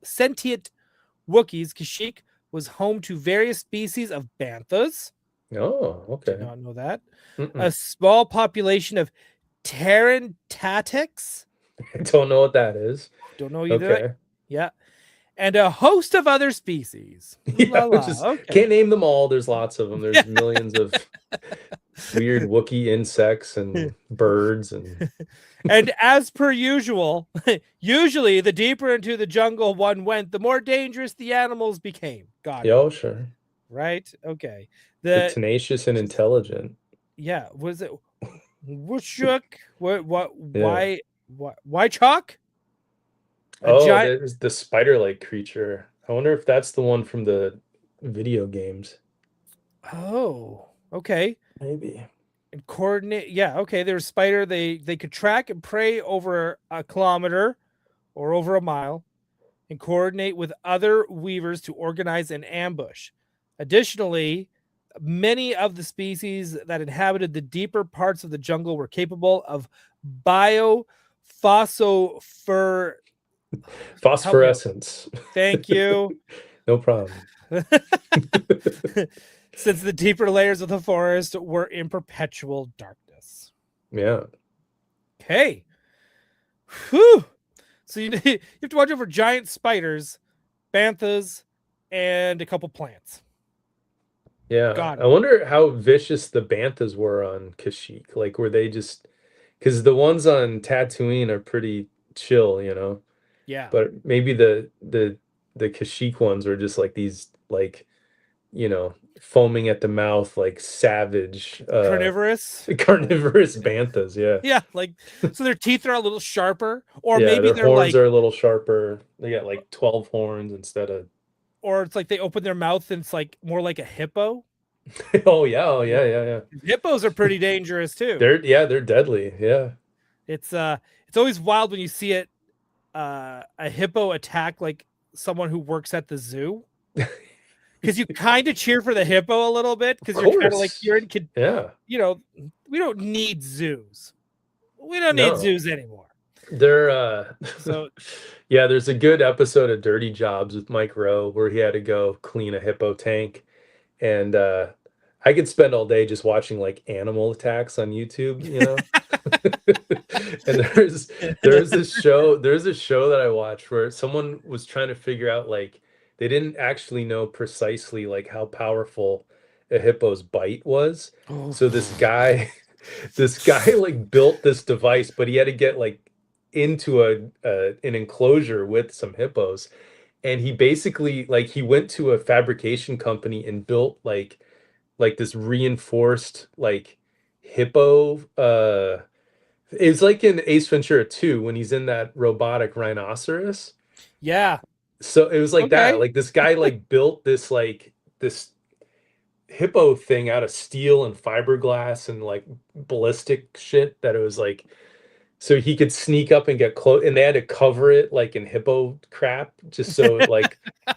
Wookiees, Kashyyk was home to various species of banthas. Oh, okay. Did not know that. A small population of Tarantatics. I don't know what that is. Don't know either. Okay. Yeah. And a host of other species. Yeah, can't name them all. There's lots of them. There's millions of weird Wookiee insects and birds and as per usual, usually the deeper into the jungle one went, the more dangerous the animals became. Got it. Oh, sure. Right? Okay. The tenacious and intelligent. Yeah. Was it Kashyyk? Why chalk? There's the spider-like creature. I wonder if that's the one from the video games. Oh, okay. Maybe. And coordinate. Yeah, okay. There's spider. They could track and prey over a kilometer or over a mile and coordinate with other weavers to organize an ambush. Additionally, many of the species that inhabited the deeper parts of the jungle were capable of phosphorescence. Thank you. No problem. Since the deeper layers of the forest were in perpetual darkness. Yeah. Okay. Whew. So you have to watch out for giant spiders, banthas, and a couple plants. Yeah, God, I wonder how vicious the banthas were on Kashyyyk. Like, were they just because the ones on Tatooine are pretty chill, you know? yeah. But maybe the Kashyyyk ones are just like these like, foaming at the mouth, like savage Carnivorous. carnivorous banthas, yeah. Yeah, like so their teeth are a little sharper, or Yeah, maybe their they're horns like, are a little sharper. They got like 12 horns instead of or it's like they open their mouth and it's like more like a hippo. Oh yeah, oh yeah, yeah, yeah. Hippos are pretty dangerous too. They're deadly. Yeah. It's always wild when you see a hippo attack like someone who works at the zoo. Because you kind of cheer for the hippo a little bit because you're kind of like yeah, we don't need zoos. We don't need no, zoos anymore. they're So yeah, there's a good episode of Dirty Jobs with Mike Rowe where he had to go clean a hippo tank, and I could spend all day just watching like animal attacks on YouTube, and there's a show that I watched where someone was trying to figure out, like, they didn't actually know precisely like how powerful a hippo's bite was. So this guy like built this device, but he had to get like into an enclosure with some hippos, and he basically, like, he went to a fabrication company and built like this reinforced like hippo. It's like in Ace Ventura 2 when he's in that robotic rhinoceros. yeah, So it was like that. okay. Like, this guy like built this hippo thing out of steel and fiberglass and like ballistic shit, that it was like, so he could sneak up and get close, and they had to cover it like in hippo crap just so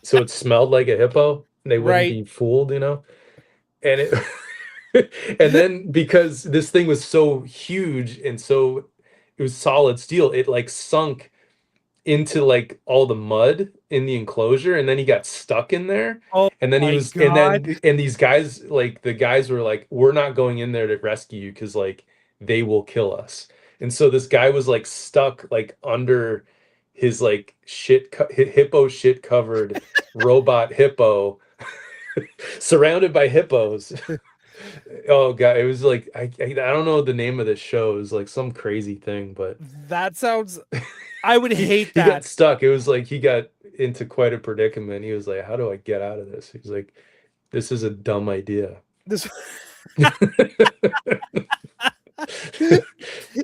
so it smelled like a hippo and they wouldn't Right. be fooled, And it and then because this thing was so huge and so it was solid steel, it like sunk into like all the mud in the enclosure, and then he got stuck in there. Oh And then he my was and god. then and these guys, like, the guys were like, we're not going in there to rescue you because like they will kill us. And so this guy was like stuck like under his like hippo shit covered robot hippo surrounded by hippos. Oh god, it was like, I don't know the name of this show. It was like some crazy thing, but That sounds I would hate he got that. stuck. It was like he got into quite a predicament. He was like, "How do I get out of this?" He's like, "This is a dumb idea." This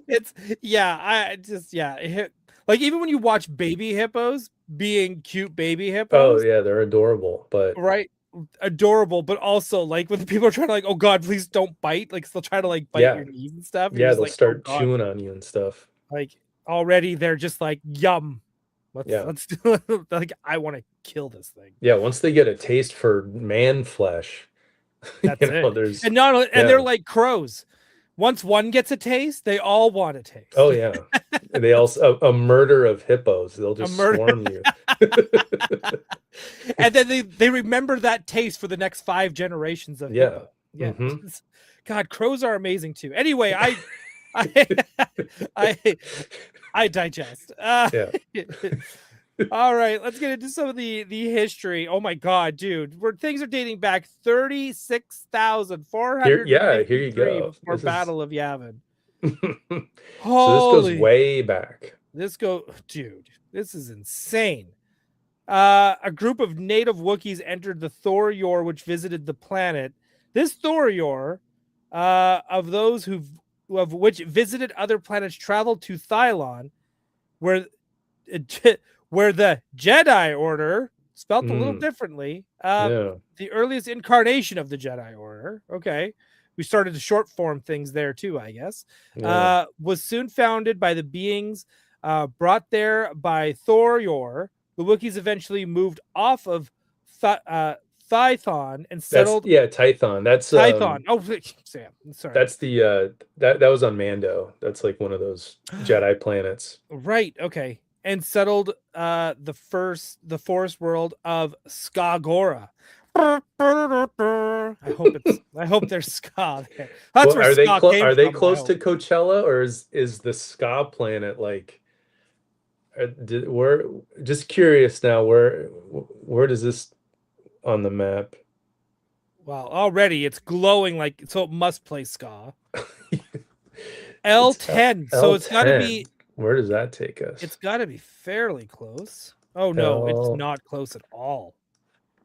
it's yeah, I just like even when you watch baby hippos being cute baby Oh hippos, yeah, they're adorable, but right? Adorable, but also like when people are trying to like, oh god, please don't bite, like they'll try to like bite yeah, your knees and stuff. You're yeah, just they'll like, oh start god, chewing on you and stuff. like already they're just like yum. Yeah, Let's do it. Like I want to kill this thing. yeah. Once they get a taste for man flesh, That's it. there's And not and yeah. they're like crows. Once one gets a taste, they all want a taste. Oh yeah, and they also a murder of hippos. They'll just swarm you. And then they remember that taste for the next 5 generations of hippo. Yeah. Mm-hmm. God, crows are amazing too. Anyway, I digest. Yeah. All right, let's get into some of the history. Oh my god, dude, where things are dating back 36,453 Here you go. before Battle of Yavin. So this goes way back. Dude, this is insane. A group of native Wookiees entered the Thor-Yor, which visited the planet. This Thor-Yor, of those of which visited other planets, traveled to Thylon, where the Jedi Order, spelt a little differently, the earliest incarnation of the Jedi Order. Okay, we started to short form things there too, I guess. Was soon founded by the beings brought there by Thor-Yor. The Wookiees eventually moved off of Thython and settled. Tython. That's Tython. Sam. Sorry. That's the that was on Mando. That's like one of those Jedi planets. Right. Okay. And settled the forest world of Skagora. I hope there's ska there. That's where are they ska came are they from, close to Coachella, or is the ska planet like we're just curious now. Where does this on the map? Wow, already it's glowing like so. It must play ska. L10. So it's got to be. Where does that take us? It's got to be fairly close. Oh no, it's not close at all.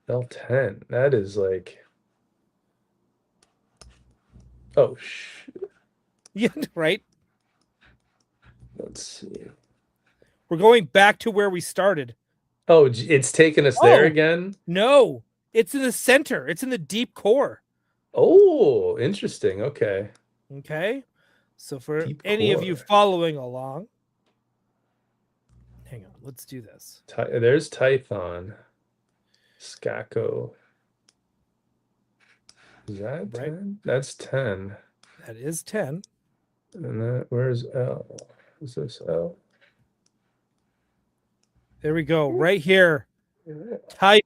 L10. That is like. Oh yeah, right. Let's see. We're going back to where we started. Oh, it's taking us there again? No, it's in the center. It's in the deep core. Oh, interesting. Okay. Okay. So for deep any core. Of you following along, hang on. Let's do this. There's Tython. Skako. Is that 10? That's 10. That is 10. And that, where's L? Is this L? There we go. Right here. Tython.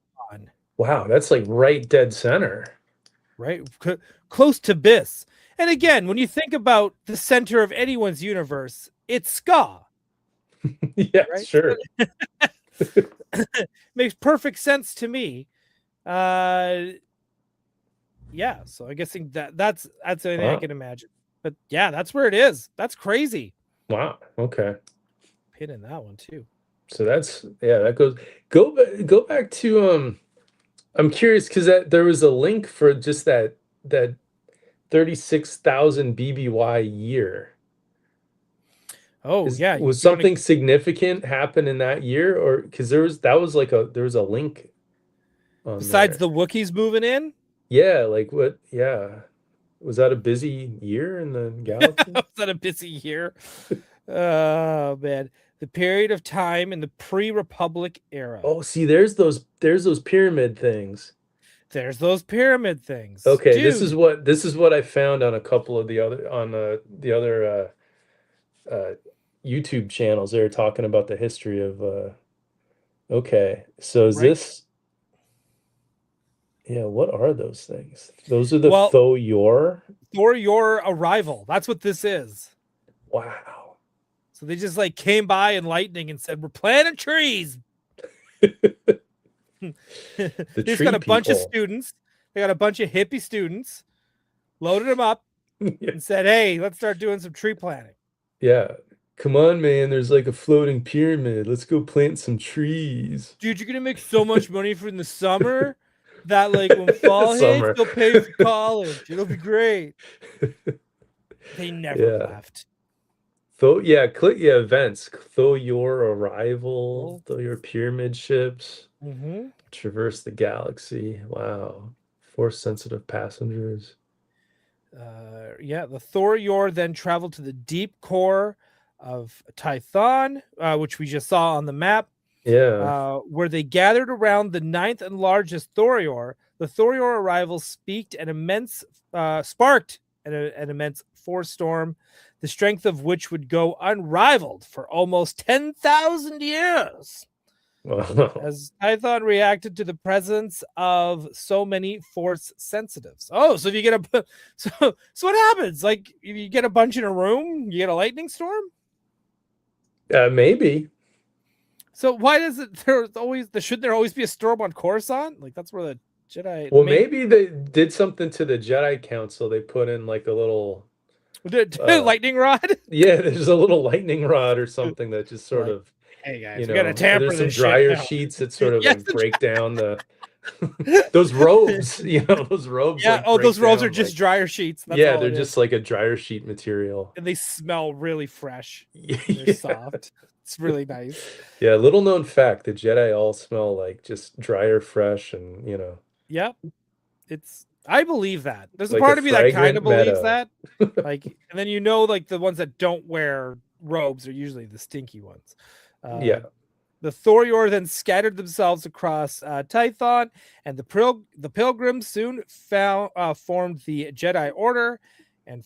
Wow, that's like right dead center. Right? Close to Bis. And again, when you think about the center of anyone's universe, it's ska. Yeah, right? Sure. Makes perfect sense to me. Yeah, so I'm guessing that's anything I can imagine. But yeah, that's where it is. That's crazy. Wow. Okay. Pinning that one too. So that's that goes go back to I'm curious because there was a link for just that 36,000 BBY year. Oh yeah, was something significant happen in that year, or because there was a link besides the Wookiees moving in? Yeah, like what? Yeah, was that a busy year in the galaxy? Was that a busy year? Oh man, the period of time in the pre-Republic era. Oh, see, there's those pyramid things. There's those pyramid things. Okay, dude. This is what I found on a couple of the other YouTube channels. They were talking about the history of. Okay, so is this? Yeah, what are those things? Those are the Thor-Yor? Thor-Yor arrival. That's what this is. Wow. So they just like came by in lightning and said, "We're planting trees." He's got a bunch of students. They got a bunch of hippie students, loaded them up, and said, "Hey, let's start doing some tree planting." Yeah. Come on, man. There's like a floating pyramid. Let's go plant some trees. Dude, you're going to make so much money for in the summer that like when fall hits, you'll pay for college. It'll be great. They never left. Events. Thor-Yor arrival. Thor-Yor pyramid ships. Traverse the galaxy. Wow. Force sensitive passengers. The Thor-Yor then traveled to the deep core of Tython, which we just saw on the map. Yeah. Where they gathered around the 9th and largest Thor-Yor. The Thor-Yor arrival sparked an immense force storm, the strength of which would go unrivaled for almost 10,000 years. Wow. As Tython reacted to the presence of so many force sensitives. Oh, so if you get so what happens? Like if you get a bunch in a room, you get a lightning storm? Maybe. So why does it shouldn't there always be a storm on Coruscant? Like that's where the Jedi. Well, maybe they did something to the Jedi Council. They put in like a little lightning rod. Yeah, there's a little lightning rod or something that just sort of. Hey guys, we gotta tamper there's some dryer sheets that sort of like break down the those robes. Those robes. Yeah. Like those robes are just dryer sheets. That's they're just like a dryer sheet material, and they smell really fresh. They're soft. It's really nice. Yeah. Little known fact: the Jedi all smell like just dryer, fresh, and Yep. I believe that. There's like a part of me that kind of believes that. Like, and then like the ones that don't wear robes are usually the stinky ones. The Thor-Yor then scattered themselves across Tython, and the Pilgrims soon formed the Jedi Order, and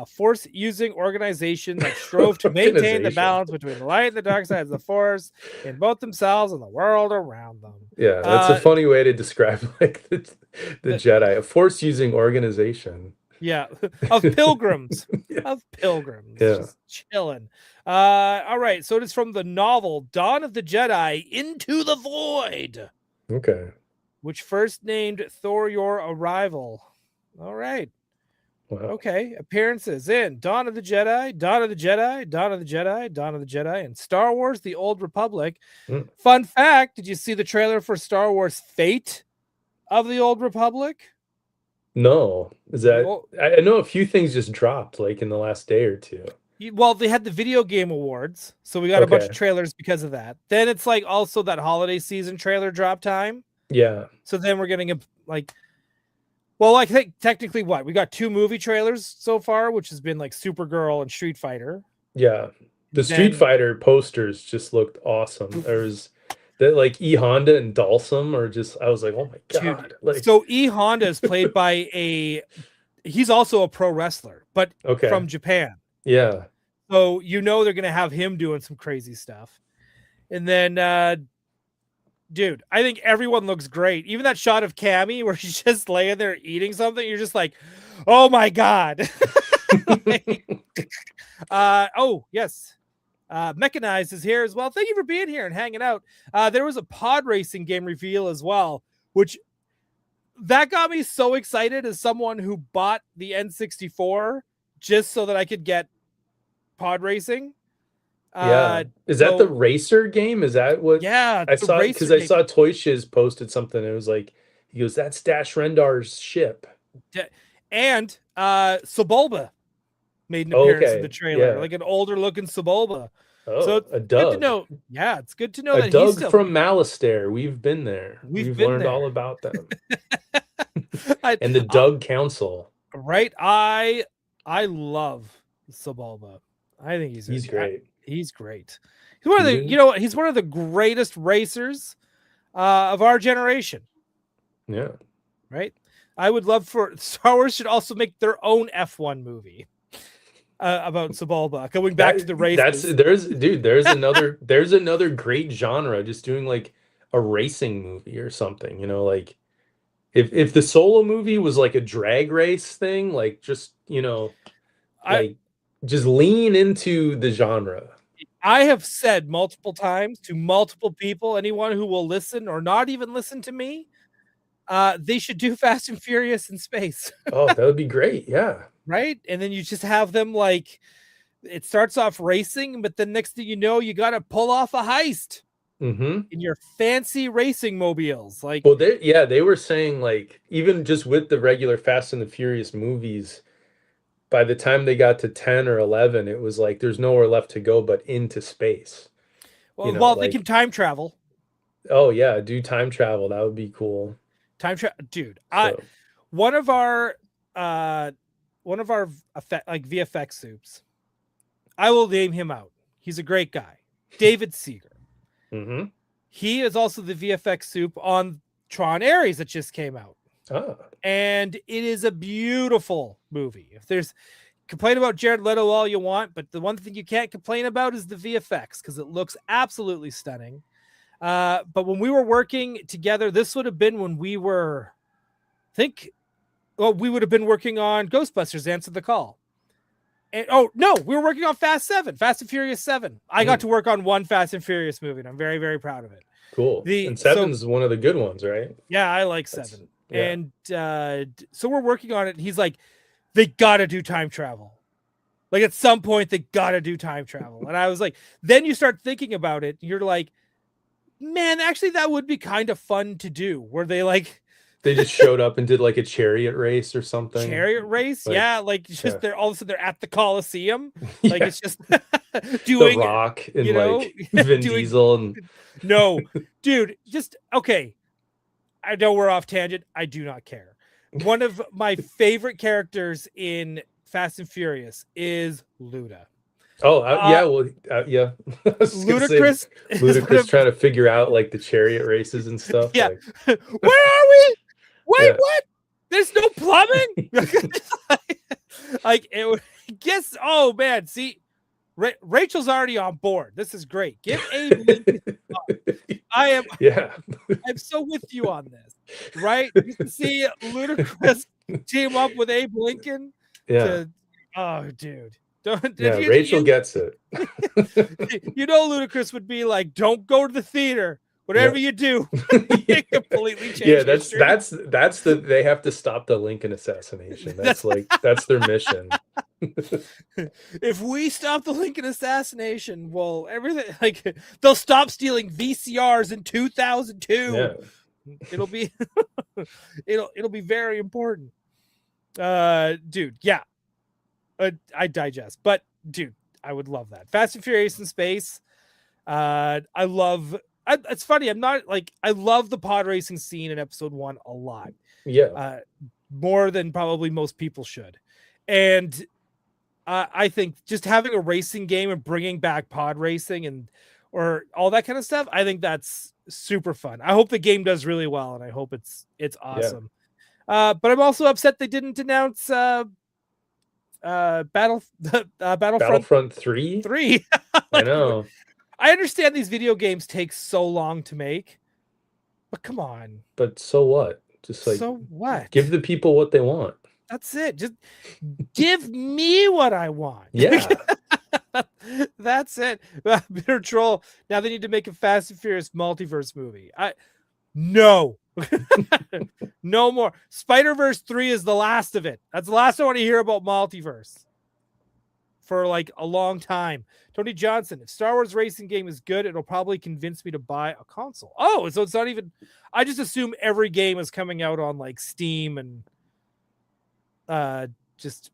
force-using organization that strove to maintain the balance between the light and the dark sides of the Force in both themselves and the world around them. Yeah, that's a funny way to describe like the Jedi, a force-using organization. Yeah, of pilgrims. Yeah. Of pilgrims. Yeah. Just chilling. All right. So it is from the novel Dawn of the Jedi Into the Void. Okay. Which first named Thor Your Arrival. All right. Wow. Okay. Appearances in Dawn of the Jedi, Dawn of the Jedi, Dawn of the Jedi, Dawn of the Jedi, and Star Wars The Old Republic. Fun fact, did you see the trailer for Star Wars Fate of the Old Republic? No. Is that I know a few things just dropped like in the last day or two. Well, they had the video game awards, so we got a bunch of trailers because of that. Then it's like also that holiday season trailer drop time. Yeah. So then we're getting like, well, I think technically what we got 2 movie trailers so far, which has been like Supergirl and Street Fighter. Yeah, the Street Fighter posters just looked awesome. There's that like E Honda and Dalsum are just. I was like, oh my god! Dude, like, so E Honda is played by he's also a pro wrestler, but from Japan. Yeah. So they're gonna have him doing some crazy stuff, and then. Dude, I think everyone looks great. Even that shot of Cammy where she's just laying there eating something, you're just like, oh my god. Oh yes, Mechanized is here as well. Thank you for being here and hanging out. There was a pod racing game reveal as well, which that got me so excited as someone who bought the N64 just so that I could get pod racing. Yeah, is that the racer game? Is that what? Yeah, I saw, because I saw Toy Shiz posted something. It was like, he goes, "That's Dash Rendar's ship." And Sebulba made an appearance in the trailer, like an older looking Sebulba. Oh, so a Doug. Good to know. Yeah, it's good to know a that Doug he's still from Malastare. We've been there. We've learned all about them. And the Doug Council. Right. I love Sebulba. I think he's great. He's great. He's one of the he's one of the greatest racers of our generation. Yeah. Right. I would love for Star Wars should also make their own F1 movie about Sebulba going back to the races. There's another great genre, just doing like a racing movie or something, like if the Solo movie was like a drag race thing, like just, just lean into the genre. I have said multiple times to multiple people, anyone who will listen or not even listen to me, they should do Fast and Furious in space. Oh, that would be great. Yeah. Right. And then you just have them like, it starts off racing, but the next thing you know, you got to pull off a heist in your fancy racing mobiles. Like, well, they were saying like, even just with the regular Fast and the Furious movies, by the time they got to 10 or 11, it was like there's nowhere left to go but into space. Well, they can time travel. Oh yeah, do time travel. That would be cool. Time travel, dude. One of our VFX soups. I will name him out. He's a great guy, David Seeger. He is also the VFX soup on Tron Ares that just came out. And it is a beautiful movie. If there's complain about Jared Leto all you want, but the one thing you can't complain about is the VFX because it looks absolutely stunning. But when we were working together, this would have been when we were, we would have been working on Ghostbusters Answer the Call. And we were working on Fast and Furious 7. I got to work on one Fast and Furious movie, and I'm very, very proud of it. Cool. And 7's one of the good ones, right? Yeah, I like 7. Yeah. And so we're working on it. And he's like, they got to do time travel. Like at some point, they got to do time travel. And I was like, then you start thinking about it. You're like, man, actually, that would be kind of fun to do. Where they just showed up and did like a chariot race or something. Chariot race, they're all of a sudden they're at the Coliseum. Like it's just doing The Rock and like Vin Diesel and no, dude, just okay. I know we're off tangent. I do not care. One of my favorite characters in Fast and Furious is Luda. Yeah. Ludicrous. Ludicrous trying to figure out like the chariot races and stuff. Yeah. Where are we? Wait, what? There's no plumbing? Guess. Oh man, see, Rachel's already on board. This is great. Give Abe. I'm so with you on this. right? Just to see Ludacris team up with Abe Lincoln. Yeah. Oh, dude. Don't. Yeah, Rachel gets it. Ludacris would be like, "Don't go to the theater. Whatever you do, completely change history." That's they have to stop the Lincoln assassination. That's their mission. If we stop the Lincoln assassination, well, everything they'll stop stealing VCRs in 2002. Yeah. It'll be it'll be very important. Dude, yeah. I digest, but dude, I would love that. Fast and Furious in space. It's funny. I love the pod racing scene in episode 1 a lot. Yeah. More than probably most people should. And I think just having a racing game and bringing back pod racing or all that kind of stuff, I think that's super fun. I hope the game does really well, and I hope it's awesome. Yeah. But I'm also upset they didn't announce Battlefront 3. I know. I understand these video games take so long to make, but come on. But so what? Just so what? Give the people what they want. That's it. Just give me what I want. Yeah. That's it. Bitter Troll. Now they need to make a Fast and Furious multiverse movie. No. No more. Spider-Verse 3 is the last of it. That's the last I want to hear about multiverse for a long time. Tony Johnson, if Star Wars racing game is good, it'll probably convince me to buy a console. Oh, so it's not even, I just assume every game is coming out on Steam and just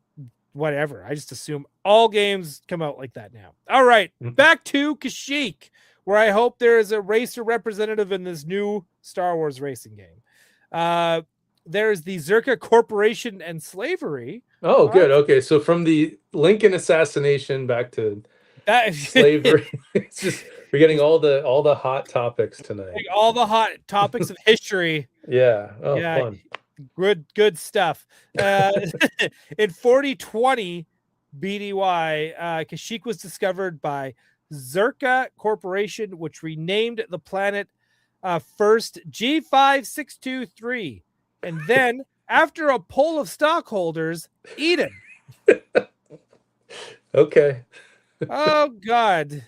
whatever. I just assume all games come out like that now. All right, back to Kashyyk, where I hope there is a racer representative in this new Star Wars racing game. There's the Zerka Corporation and slavery. Oh, good. Okay, so from the Lincoln assassination back to slavery. It's just we're getting all the hot topics tonight. All the hot topics of history. Yeah. Oh, yeah. Fun. Good stuff. In 4020 BDY, Kashyyk was discovered by Zerka Corporation, which renamed the planet first G5623, and then after a poll of stockholders, Eden. Okay. Oh God,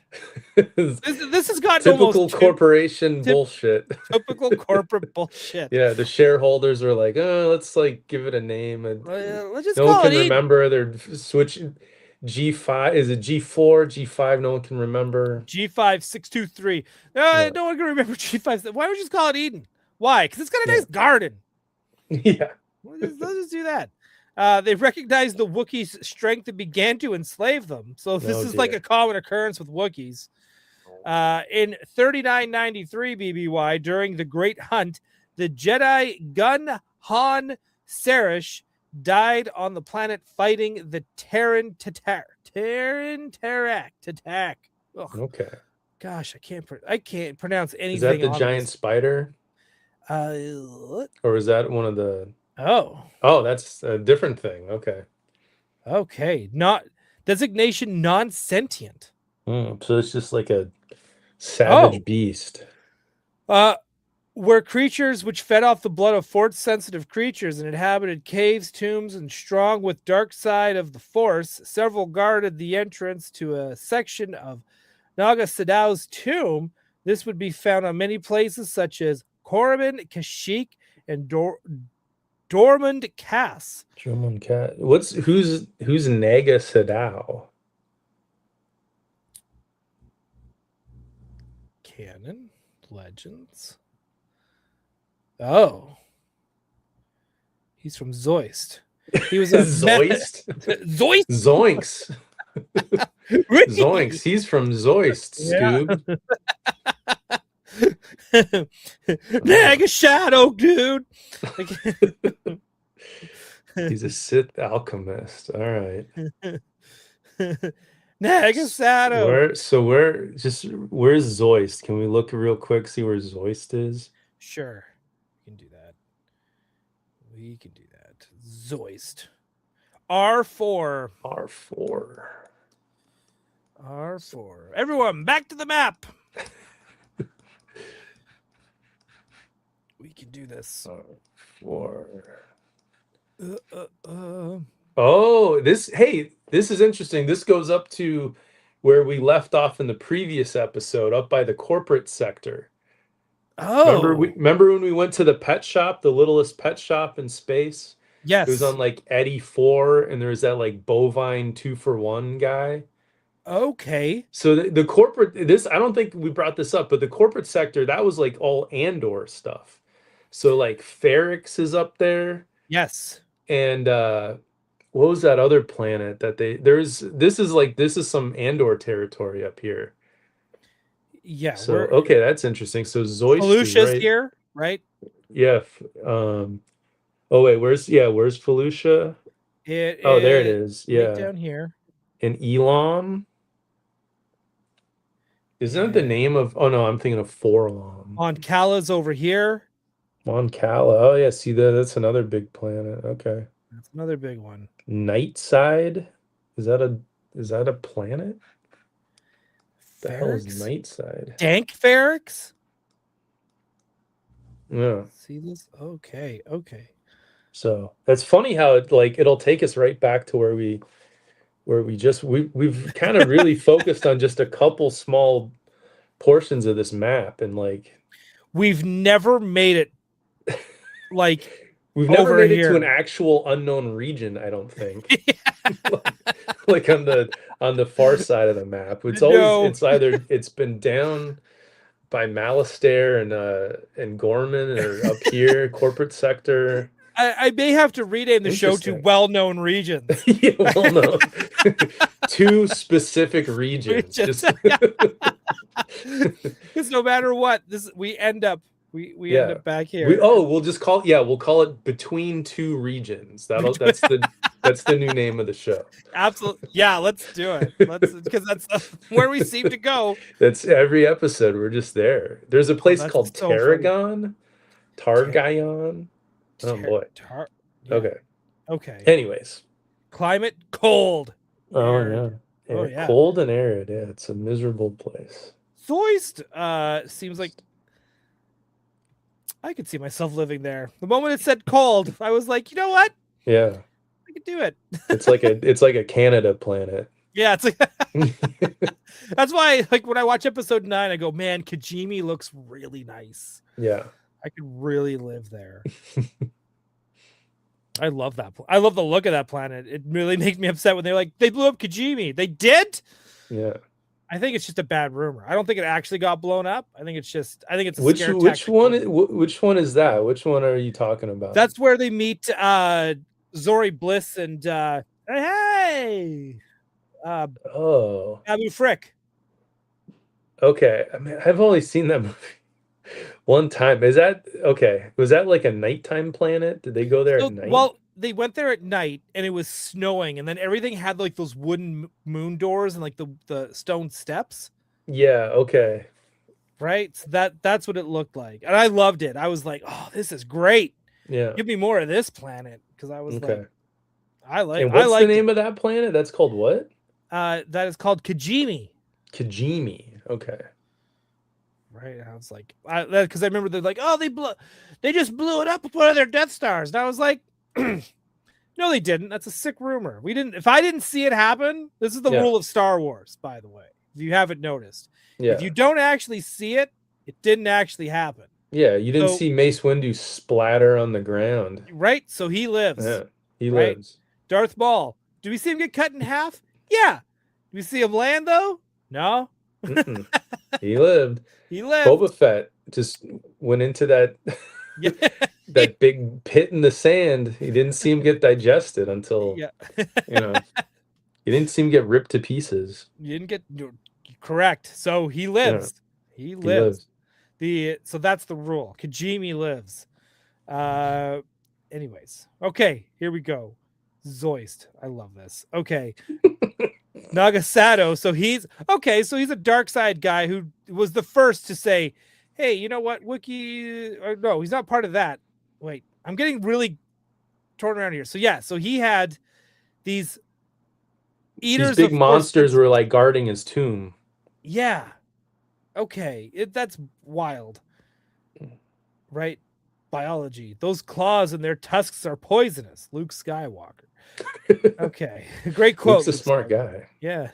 this has gotten typical corporation bullshit. Typical corporate bullshit. Yeah, the shareholders are like, oh, let's like give it a name, and let's just no one can remember. They're switching. G5 is it G4, G5? No one can remember. G5623. No one can remember G5. Why would you just call it Eden? Why? Because it's got a nice garden. Yeah. Let's just do that. They recognized the Wookiees' strength and began to enslave them. So this is like a common occurrence with Wookiees. In 3993 BBY, during the Great Hunt, the Jedi Gun Han Sarish died on the planet fighting the Terran Tatak. Okay. Gosh, I can't pronounce anything. Is that the giant spider? Or is that one of the? Oh, that's a different thing. Okay. Okay, not designation non-sentient. So it's just like a savage beast. Were creatures which fed off the blood of force-sensitive creatures and inhabited caves, tombs, and strong with dark side of the force. Several guarded the entrance to a section of Naga Sadow's tomb. This would be found on many places such as Korriban, Kashyyk, and Dormund Cass. Dormund Cass. Who's Naga Sadow? Canon Legends. Oh, he's from Zoist. He was a Zoist. Zoist. Zoinks. Zoinks. He's from Zoist, Scoob. Naga Shadow, dude. He's a Sith alchemist. All right. Naga Shadow. Where's Zoist? Can we look real quick, see where Zoist is? Sure. We can do that. Zoist. R4. Everyone, back to the map. We can do this. 4. Oh, this is interesting. This goes up to where we left off in the previous episode, up by the corporate sector. Oh, remember when we went to the pet shop, the littlest pet shop in space? yes. It was on like Eddie 4, and there was that like bovine 2-for-1 guy. Okay. So the corporate, I don't think we brought this up, but the corporate sector, that was like all Andor stuff. So like Ferrix is up there. Yes. And what was that other planet that this is some Andor territory up here. Yeah. So okay, that's interesting. So Zoist is right here, right? Yeah. Oh wait, where's Felucia? There it is. Yeah. Right down here. And Elam. Isn't that the name of? Oh no, I'm thinking of Forlom. On Cala's over here. On Cala. Oh yeah, see that's another big planet. Okay. That's another big one. Nightside? Is that a planet? The hell is Nightside? Dank Ferrix? Yeah. See this? Okay. So that's funny how it'll take us right back to where we've kind of really focused on just a couple small portions of this map, and we've never made it we've never made it to an actual unknown region, I don't think. like on the far side of the map. It's been down by Malastare and Gorman, or up here, corporate sector. I may have to rename the show to well-known regions. Yeah, well-known. 2 specific regions. Because no matter what, we end up back here. We'll call it Between 2 Regions. That's the new name of the show. Absolutely. Yeah, let's do it. Because that's where we seem to go. That's every episode. We're just there. There's a place called Tarragon. Targayon. Oh boy. Yeah. Okay. Anyways. Climate cold. Oh yeah. Cold and arid. Yeah, it's a miserable place. Zoist seems like I could see myself living there. The moment it said cold, I was like, you know what? Yeah. I could do it. It's like a Canada planet. Yeah, it's like that's why when I watch episode 9, I go, man, Kajimi looks really nice. Yeah. I could really live there. I love that. I love the look of that planet. It really makes me upset when they're like, they blew up Kajimi. They did? Yeah. I think it's just a bad rumor. I don't think it actually got blown up. I think it's a which one is that? Which one are you talking about? That's where they meet Zori Bliss and Abu Frick. Okay. I mean, I've only seen that movie one time. Is that okay? Was that like a nighttime planet? Did they go there at night? Well, they went there at night and it was snowing, and then everything had like those wooden moon doors and like the stone steps. Yeah, okay. Right? So that's what it looked like. And I loved it. I was like, oh, this is great. Yeah. Give me more of this planet. Because I was like, And what's the name of that planet? That's called what? That is called Kajimi. Kajimi. Okay. Right. I was like, because I remember they're like, oh, they just blew it up with one of their Death Stars. And I was like, no, they didn't. That's a sick rumor. If I didn't see it happen, this is the rule of Star Wars, by the way. If you haven't noticed. Yeah. If you don't actually see it, it didn't actually happen. Yeah, you didn't see Mace Windu splatter on the ground. Right? So he lives. Yeah, he lives. Darth Maul. Do we see him get cut in half? Yeah. Do we see him land, though? No. He lived. He lived. Boba Fett just went into that that big pit in the sand. He didn't see him get digested until, you didn't see him get ripped to pieces. You didn't get... Correct. So he lives. Yeah. He lives. So that's the rule. Kajimi lives. Anyways. Okay, here we go. Zoist. I love this. Okay. Nagasato. So he's a dark side guy who was the first to say, hey, you know what? No, he's not part of that. Wait, I'm getting really torn around here. So yeah, so he had these eaters. These big monsters were like guarding his tomb. Yeah. Okay. That's wild. Right. biology. Those claws and their tusks are poisonous. Luke Skywalker. Okay, great quote. Luke's a smart guy. Yeah.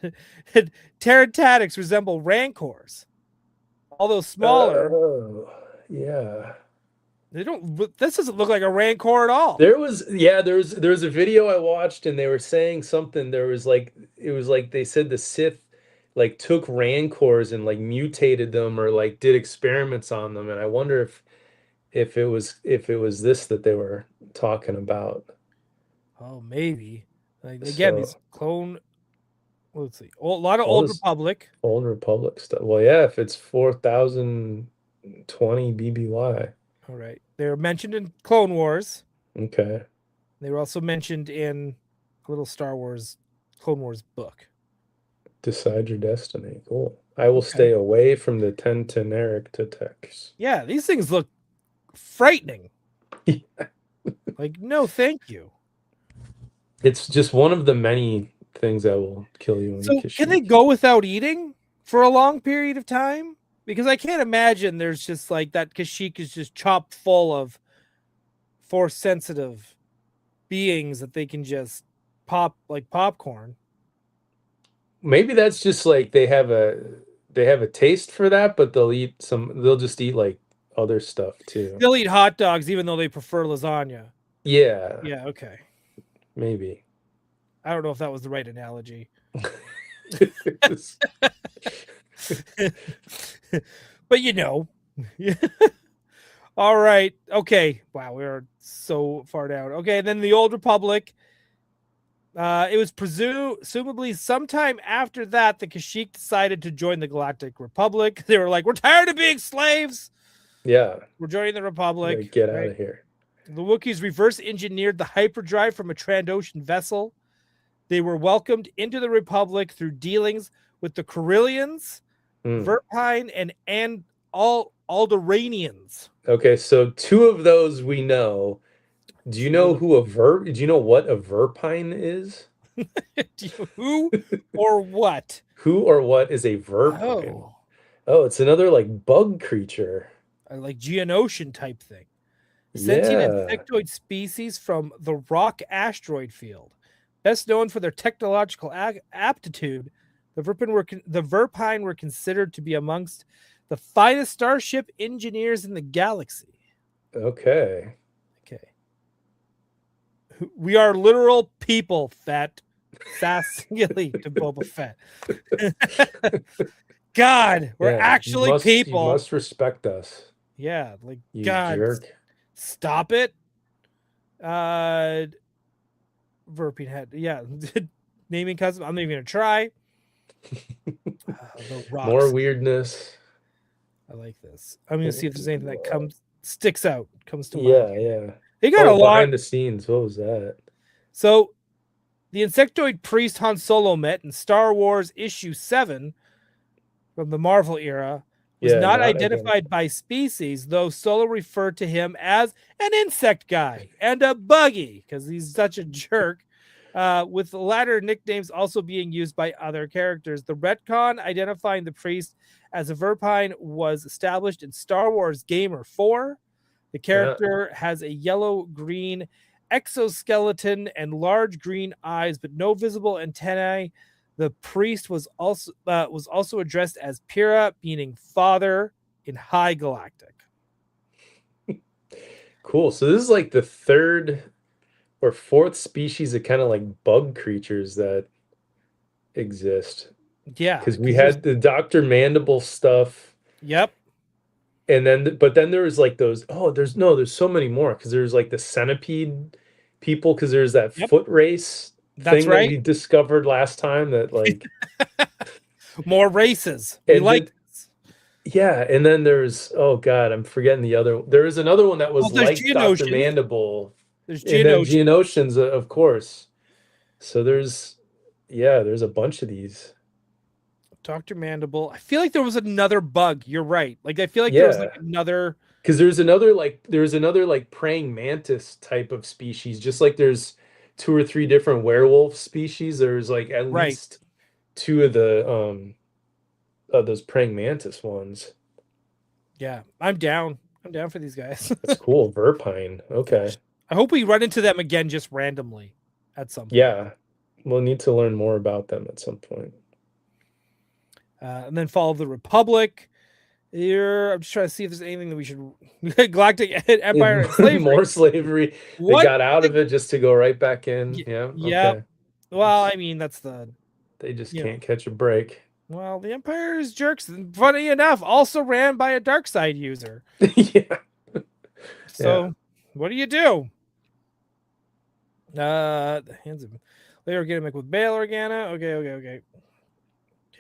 Pterodactyls resemble rancors. Although smaller. Yeah. They don't. This doesn't look like a rancor at all. There was a video I watched and they were saying something. It was like they said the Sith like took rancors and like mutated them or like did experiments on them, and I wonder if it was this that they were talking about. Oh, maybe. Like again, these clone. Let's see. A lot of Old Republic. Old Republic stuff. Well, yeah, if it's 4020 BBY. All right. They were mentioned in Clone Wars. Okay. They were also mentioned in a little Star Wars Clone Wars book. Decide your destiny. Cool. I will stay away from the Tenteneric Tetex. Yeah, these things look frightening. Like, no, thank you. It's just one of the many things that will kill you. So can they go without eating for a long period of time? Because I can't imagine there's just like that Kashyyk is just chopped full of force sensitive beings that they can just pop like popcorn. Maybe that's just like they have a taste for that, but they'll just eat like other stuff too. They'll eat hot dogs even though they prefer lasagna. Yeah. Yeah, okay. Maybe. I don't know if that was the right analogy. But you know. All right. Okay. Wow, we are so far down. Okay, and then the Old Republic. It was presumably sometime after that the Kashyyk decided to join the Galactic Republic. They were like, we're tired of being slaves. Yeah. We're joining the Republic. Get out of here. The Wookiees reverse engineered the hyperdrive from a Trandoshan vessel. They were welcomed into the Republic through dealings with the Corellians, Verpine, and Alderaanians. Okay, so two of those we know. Do you know what a Verpine is? Who or what? Who or what is a Verpine? Oh, it's another like bug creature. Like Geonosian type thing. Sentient insectoid species from the rock asteroid field. Best known for their technological aptitude, the Verpine were considered to be amongst the finest starship engineers in the galaxy. Okay. We are literal people, Fett. Sassingly to Boba Fett. God, we're actually people. You must respect us. Yeah, like you God. Jerk. Stop it. Verpine head. Yeah. Naming custom. I'm not even gonna try. More weirdness. I like this. I'm gonna see if there's anything that sticks out, comes to mind. Yeah. They got a lot behind the scenes. What was that? So the insectoid priest Han Solo met in Star Wars issue 7 from the Marvel era was not identified by species, though Solo referred to him as an insect guy and a buggy because he's such a jerk, with the latter nicknames also being used by other characters. The retcon identifying the priest as a Verpine was established in Star Wars Gamer 4. The character has a yellow-green exoskeleton and large green eyes, but no visible antennae. The priest was also addressed as Pira, meaning father in High Galactic. Cool. So this is like the third or fourth species of kind of like bug creatures that exist. Yeah. Because we had the Dr. Mandible stuff. Yep. And then there was like those. Oh, there's so many more because there's like the centipede people because there's that foot race thing that we discovered last time that like more races. We like this. Yeah, and then there's I'm forgetting the other. There is another one that was like Dr. Mandible. There's Geonosians, of course. So there's a bunch of these. Dr. Mandible. I feel like there was another bug. You're right. Like I feel like there was like another because there's another like praying mantis type of species, just like there's 2 or 3 different werewolf species. There's like at least 2 of the those praying mantis ones. Yeah, I'm down. I'm down for these guys. That's cool. Verpine. Okay. I hope we run into them again just randomly at some point. Yeah. We'll need to learn more about them at some point. And then Fall of the Republic. Here, I'm just trying to see if there's anything that we should Galactic Empire and slavery. More slavery. They got out of it just to go right back in. Yeah. Okay. Well, I mean, that's the they just can't catch a break. Well, the Empire's jerks, funny enough, also ran by a dark side user. Yeah. So what do you do? The hands of later gimmick with Bail Organa. Okay.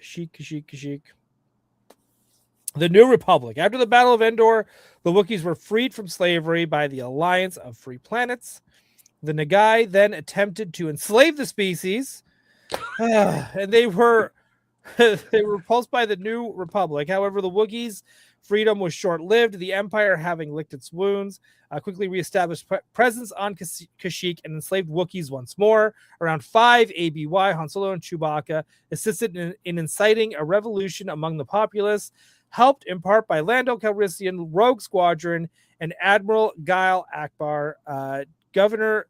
Kashyyk. The New Republic. After the Battle of Endor, the Wookiees were freed from slavery by the Alliance of Free Planets. The Nagai then attempted to enslave the species, and they were repulsed by the New Republic. However, the Wookiees' freedom was short-lived. The Empire, having licked its wounds, quickly reestablished presence on Kashyyk and enslaved Wookiees once more. Around 5 ABY, Han Solo and Chewbacca assisted in inciting a revolution among the populace, helped in part by Lando Calrissian, Rogue Squadron, and Admiral Gail Akbar, Governor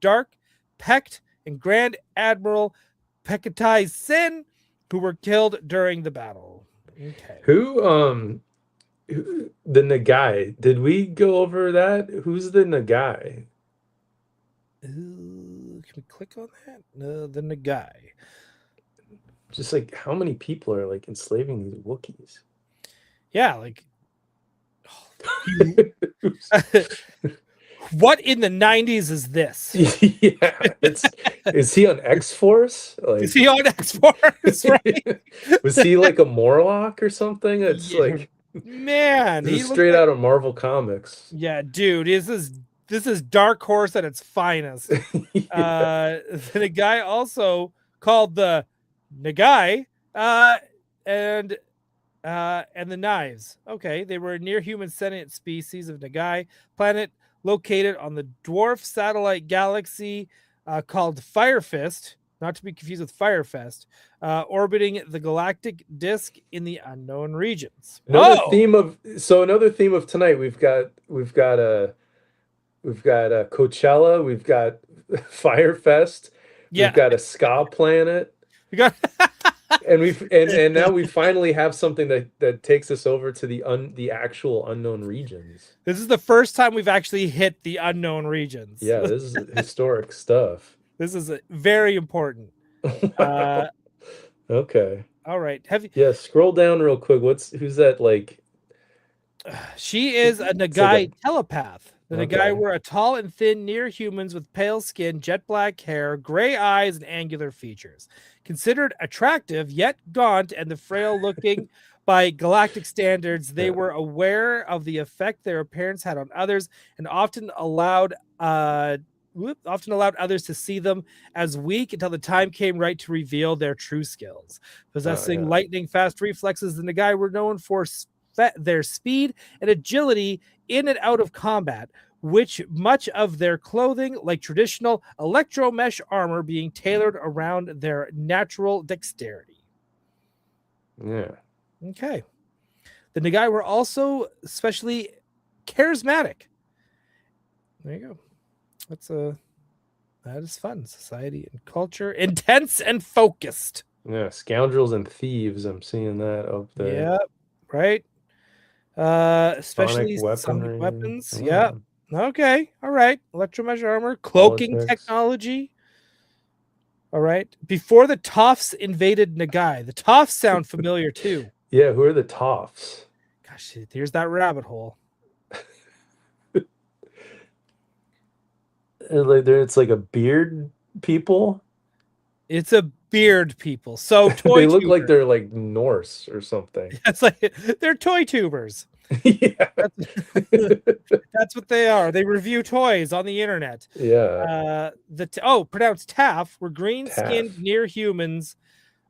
Dark Pecht, and Grand Admiral Pekatai Sin, who were killed during the battle. Okay. Who the Nagai? Did we go over that? Who's the Nagai? Can we click on that? No, the Nagai. Just like how many people are like enslaving these Wookiees? Yeah, like what in the 90s is this? Yeah, is he on X-Force? Like, is he on X-Force? Right? Was he like a Morlock or something? It's like, man, he's straight out of Marvel Comics. Yeah, dude, this is Dark Horse at its finest. The guy also called the Nagai and the Knives. Okay, they were a near human sentient species of Nagai planet located on the dwarf satellite galaxy called Fire Fist, not to be confused with Firefest, orbiting the galactic disk in the unknown regions. Another theme of tonight, we've got Coachella, we've got Firefest, we've got a ska planet. We got and now we finally have something that takes us over to the actual unknown regions. This is the first time we've actually hit the unknown regions. Yeah, this is historic stuff. This is very important. Okay. All right. Scroll down real quick. Who's that? Like, she is a Nagai telepath. The Nagai were a tall and thin near humans with pale skin, jet black hair, gray eyes, and angular features. Considered attractive yet gaunt and the frail looking by galactic standards, they were aware of the effect their appearance had on others and often allowed others to see them as weak until the time came right to reveal their true skills. Possessing lightning fast reflexes, the Nagai were known for their speed and agility in and out of combat, which much of their clothing, like traditional electro-mesh armor, being tailored around their natural dexterity. Yeah. Okay. The Nagai were also especially charismatic. There you go. That is fun. Society and culture, intense and focused. Yeah, scoundrels and thieves. I'm seeing that up there. Yeah, right. Especially sonic weapons. Oh. Yeah. Okay. All right. Electromeasure armor, cloaking technology. All right. Before the Toffs invaded Nagai, the Toffs sound familiar too. Yeah. Who are the Toffs? Gosh, here's that rabbit hole. It's like a beard people. It's a beard people. So they look like they're like Norse or something. It's like they're toy tubers. Yeah, that's what they are. They review toys on the internet. Yeah. Pronounced Taff were green-skinned near humans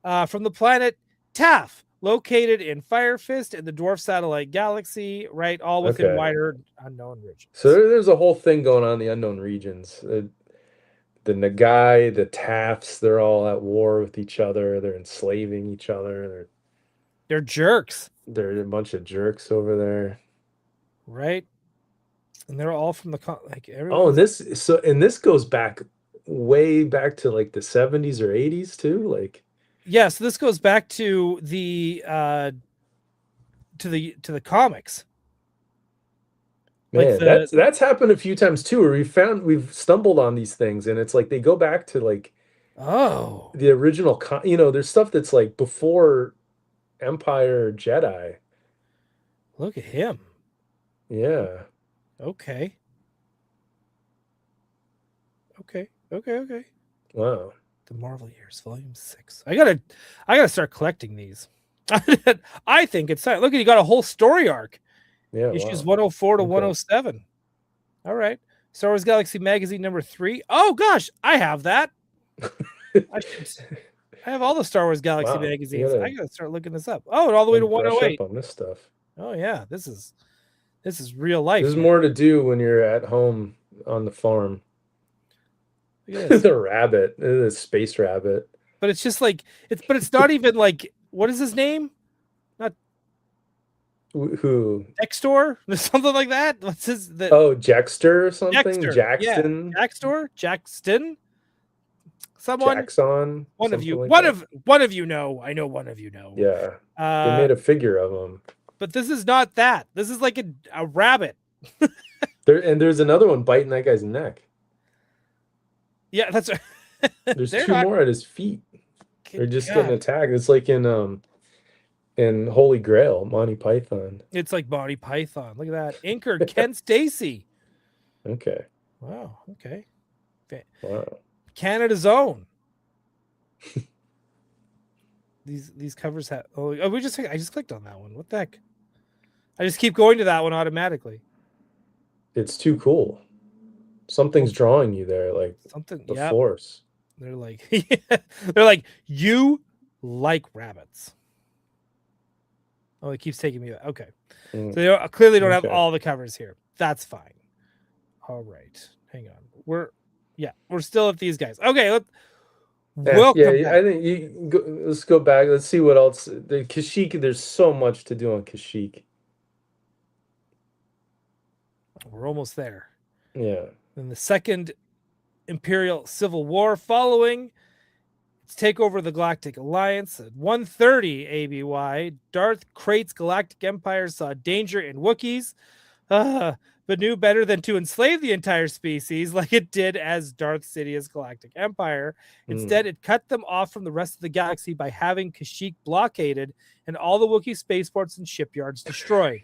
from the planet Taff, located in Fire Fist and the dwarf satellite galaxy, right? All within wider unknown regions. So there's a whole thing going on in the unknown regions. The Nagai, the Taffs, they're all at war with each other. They're enslaving each other. They're jerks. They're a bunch of jerks over there. right? And they're all from the like Oh, everyone's. and this goes back way back to like the 70s or 80s too. Like, Yeah, so this goes back to the comics. Like man, that's happened a few times too, where we've stumbled on these things, and it's like they go back to like the original. There's stuff that's like before Empire or Jedi. Look at him. Yeah. Okay. Okay. Wow. The Marvel Years, Volume 6. I gotta start collecting these. I think it's time. Look, you got a whole story arc. Yeah. Issues Wow. 104 to 107. All right. Star Wars Galaxy Magazine number 3. Oh gosh, I have that. I have all the Star Wars Galaxy magazines. I gotta start looking this up. Oh, and all the way to 108. Brush up on this stuff. Oh yeah, this is real life. There's more to do when you're at home on the farm. The rabbit, the space rabbit. But it's just like it's not even like, what is his name? Not who? Dexter? Something like that. What's his? Oh, Jackster or something. Dexter. Jackson. Yeah. Jackson. Someone. Jackson. One of you. Like one of you know. I know one of you know. Yeah. They made a figure of him. But this is not that. This is like a rabbit. There's another one biting that guy's neck. Yeah, that's. There's two more at his feet. They're just getting attacked. It's like in Holy Grail, Monty Python. It's like Monty Python. Look at that. Inker Ken Stacy. Okay. Wow. Okay. Wow. Canada's own. These covers have. Oh, I just clicked on that one. What the heck? I just keep going to that one automatically. It's too cool. Something's drawing you there, like something. The Force. They're like, you like rabbits. Oh, it keeps taking me. Okay, so they clearly don't have all the covers here. That's fine. All right, hang on. We're still at these guys. Okay, welcome back. I think let's go back. Let's see what else. The Kashyyk. There's so much to do on Kashyyk. We're almost there. Yeah. In the Second Imperial Civil War following its takeover of the Galactic Alliance at 1:30 ABY, Darth Krayt's Galactic Empire saw danger in Wookiees, but knew better than to enslave the entire species like it did as Darth Sidious's Galactic Empire. Instead, it cut them off from the rest of the galaxy by having Kashyyk blockaded and all the Wookiee spaceports and shipyards destroyed.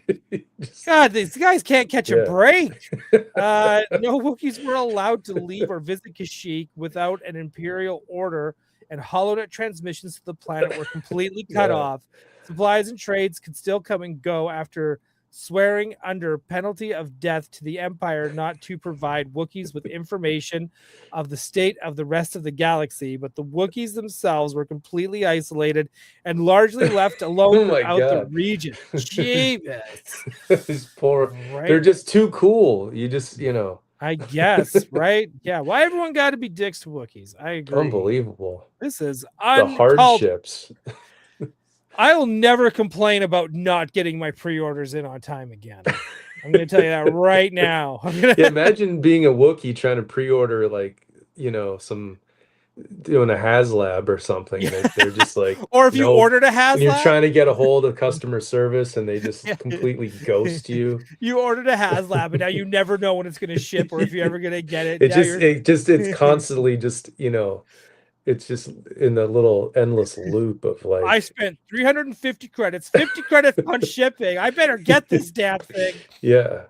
God, these guys can't catch a break. No Wookiees were allowed to leave or visit Kashyyk without an Imperial order, and holonet transmissions to the planet were completely cut off. Supplies and trades could still come and go after swearing under penalty of death to the Empire not to provide Wookiees with information of the state of the rest of the galaxy, but the Wookiees themselves were completely isolated and largely left alone throughout the region. Jeebus. Poor. Right? They're just too cool. You just, I guess, right? Yeah. Why everyone got to be dicks to Wookiees? I agree. Unbelievable. This is the hardships. I'll never complain about not getting my pre-orders in on time again. I'm going to tell you that right now. Imagine being a Wookiee trying to pre-order some doing a HasLab or something. They're just like, or if you ordered a HasLab, and you're trying to get a hold of customer service and they just completely ghost you. You ordered a HasLab and now you never know when it's going to ship or if you're ever going to get it. It's constantly just, it's just in the little endless loop of like, I spent 350 credits, 50 credits on shipping. I better get this damn thing. Yeah.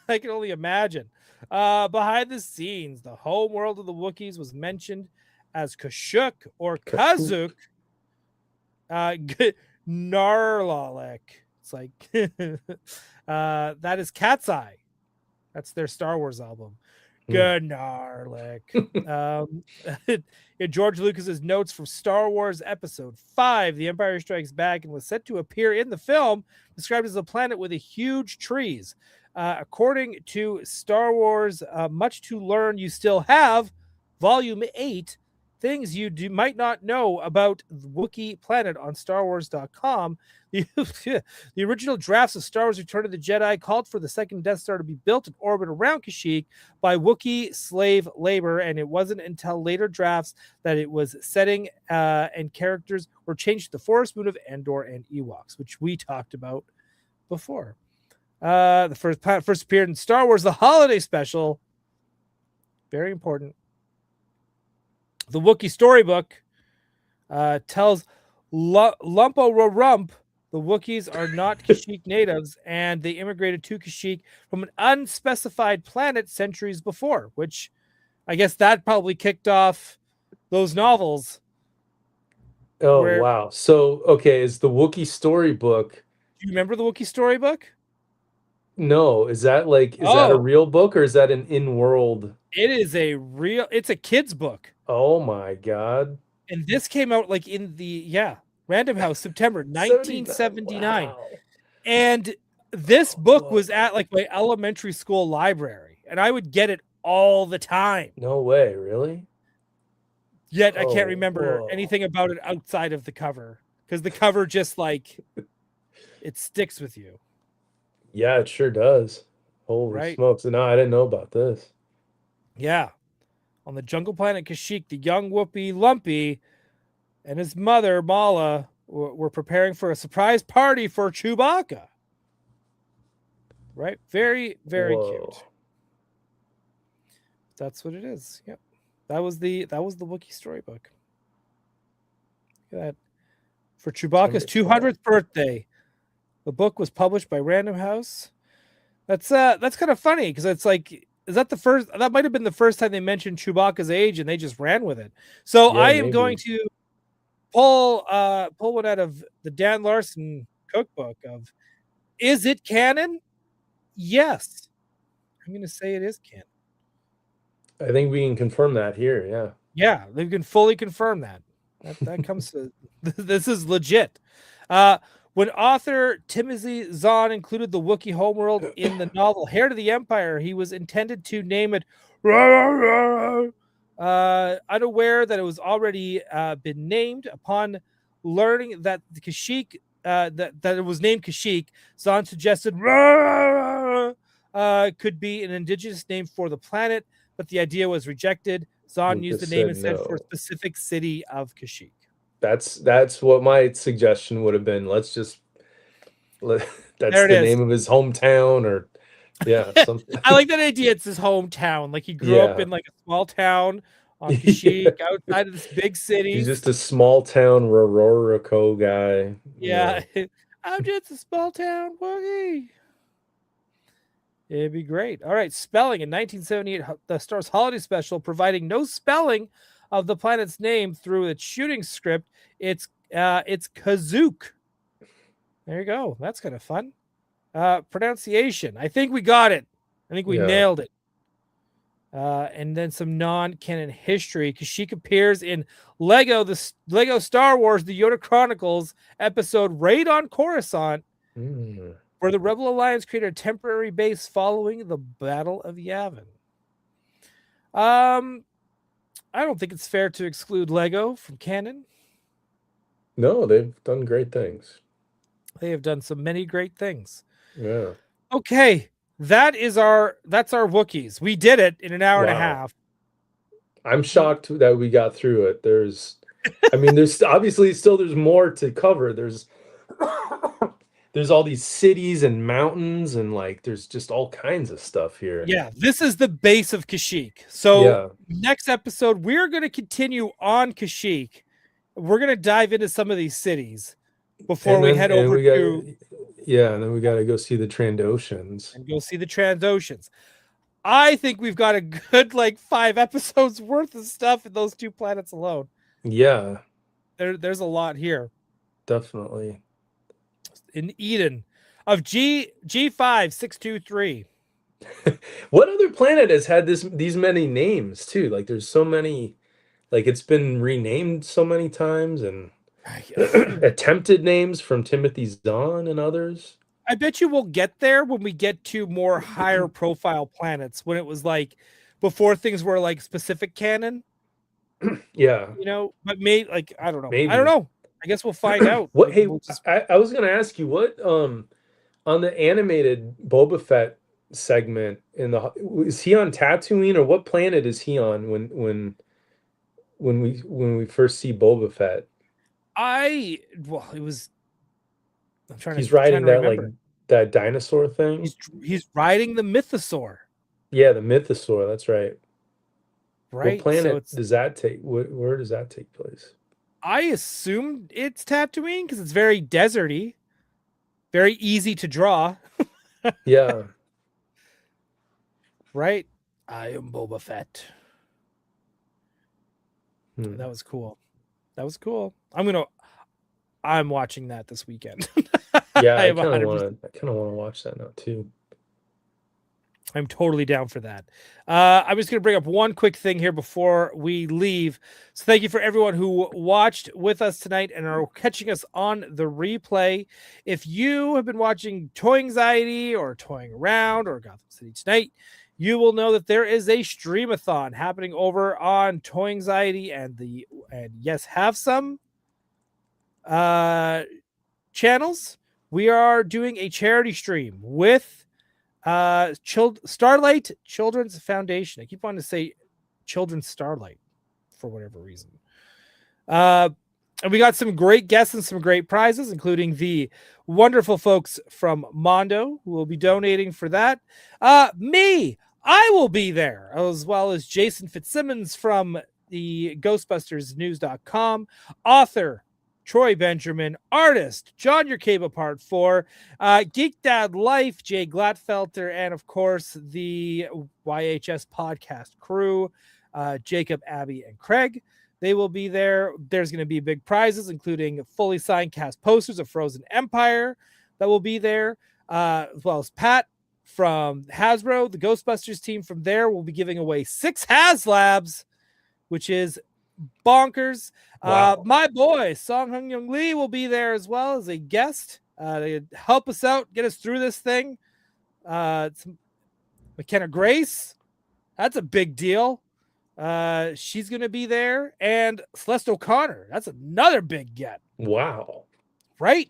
I can only imagine. Behind the scenes, the home world of the Wookiees was mentioned as Kashyyk or Kashyyk. Gnarlalek. It's like that is Cat's Eye. That's their Star Wars album. Gnarlic. In George Lucas's notes from Star Wars Episode 5, The Empire Strikes Back, and was set to appear in the film, described as a planet with a huge trees. According to Star Wars, Much to Learn You Still Have, Volume 8, things you might not know about Wookiee Planet on StarWars.com. The original drafts of Star Wars Return of the Jedi called for the second Death Star to be built in orbit around Kashyyk by Wookiee slave labor, and it wasn't until later drafts that it was setting and characters were changed to the forest moon of Endor and Ewoks, which we talked about before. The first planet first appeared in Star Wars The Holiday Special. Very important. The Wookiee storybook tells Lumpo-Rump the Wookiees are not Kashyyyk natives, and they immigrated to Kashyyyk from an unspecified planet centuries before, which I guess that probably kicked off those novels. Oh, wow. So, okay, is the Wookiee storybook... Do you remember the Wookiee storybook? No. Is that that a real book, or is that an in-world? It is it's a kid's book. Oh my God. And this came out in the Random House, September 1979. Wow. And this book was at my elementary school library, and I would get it all the time. No way, really? Yet I can't remember anything about it outside of the cover, because the cover just it sticks with you. Yeah, it sure does. Holy smokes. No, I didn't know about this. Yeah. On the jungle planet Kashyyk, the young Whoopi Lumpy and his mother, Mala, were preparing for a surprise party for Chewbacca. Right? Very, very cute. That's what it is. Yep. That was the Wookiee storybook. Look at that. For Chewbacca's 200th birthday, the book was published by Random House. That's kind of funny, because it's is that the first? That might have been the first time they mentioned Chewbacca's age, and they just ran with it. So I am going to pull one out of the Dan Larson cookbook of, is it canon? Yes, I'm going to say it is canon. I think we can confirm that here. Yeah. Yeah, they can fully confirm that. That comes to this is legit. When author Timothy Zahn included the Wookiee homeworld in the novel Heir to the Empire, he was intended to name it unaware that it was already been named. Upon learning that the Kashyyk that it was named Kashyyk, Zahn suggested could be an indigenous name for the planet, but the idea was rejected. Zahn used the name instead for a specific city of Kashyyk. That's what my suggestion would have been. That's the name of his hometown, or something. I like that idea. It's his hometown. He grew up in a small town on Kashyyk, outside of this big city. He's just a small town Rororico guy. Yeah. I'm just a small town Wookiee. It'd be great. All right, spelling. In 1978, the Star Wars Holiday Special, providing no spelling of the planet's name through its shooting script. It's Kashyyk. There you go. That's kind of fun. Pronunciation. I think we got it. I think we nailed it. And then some non-canon history. Kashyyk appears in Lego Star Wars: The Yoda Chronicles episode Raid on Coruscant, where the Rebel Alliance created a temporary base following the Battle of Yavin. I don't think it's fair to exclude Lego from canon. No, they've done great things. They have done so many great things. Yeah. Okay, that's our Wookiees. We did it in an hour and a half. I'm shocked that we got through it. There's obviously there's more to cover. There's all these cities and mountains, and there's just all kinds of stuff here. Yeah, this is the base of Kashyyk. So next episode, we're going to continue on Kashyyk. We're going to dive into some of these cities before we head over to... Yeah, and then we got to go see the Trandoshans. And go see the Trandoshans. I think we've got a good 5 episodes worth of stuff in those 2 planets alone. Yeah. There's a lot here. Definitely. In Eden of G5623. What other planet has had these many names too? There's so many, it's been renamed so many times, and attempted names from Timothy Zahn and others. I bet you we'll get there when we get to more higher profile planets, when it was before things were specific canon. Yeah. But maybe, like, I don't know. Maybe. I don't know. I guess we'll find out. What? Like, Hey, I was gonna ask you what on the animated Boba Fett segment is he on Tatooine, or what planet is he on when we first see Boba Fett? It was. He's I'm trying riding to that like remember. that dinosaur thing. He's riding the mythosaur. Yeah, the mythosaur. That's right. What Right. So planet does that take? Where does that take place? I assume it's Tatooine because it's very deserty, very easy to draw. Yeah. Right. I am Boba Fett. Hmm. That was cool. That was cool. I'm watching that this weekend. Yeah, I I am kind of 100%. want to watch that now too. I'm totally down for that. I'm just going to bring up one quick thing here before we leave. So thank you for everyone who watched with us tonight and are catching us on the replay. If you have been watching Toy Anxiety or Toying Around or Gotham City Tonight, you will know that there is a streamathon happening over on Toy Anxiety and Yes Have Some channels. We are doing a charity stream with Starlight Children's Foundation. I keep wanting to say Children's Starlight for whatever reason. And we got some great guests and some great prizes, including the wonderful folks from Mondo who will be donating for that. Me, I will be there, as well as Jason Fitzsimmons from the GhostbustersNews.com, author Troy Benjamin, artist John Yerkeba Part 4, Geek Dad Life, Jay Glatfelter, and of course the YHS podcast crew, Jacob, Abby, and Craig. They will be there. There's going to be big prizes, including fully signed cast posters of Frozen Empire that will be there, as well as Pat from Hasbro, the Ghostbusters team from there will be giving away 6 HasLabs, which is bonkers. Wow. My boy Song Hung Young Lee will be there as well as a guest to help us out, get us through this thing. McKenna Grace, that's a big deal. She's gonna be there, and Celeste O'Connor, that's another big get. Wow. Right?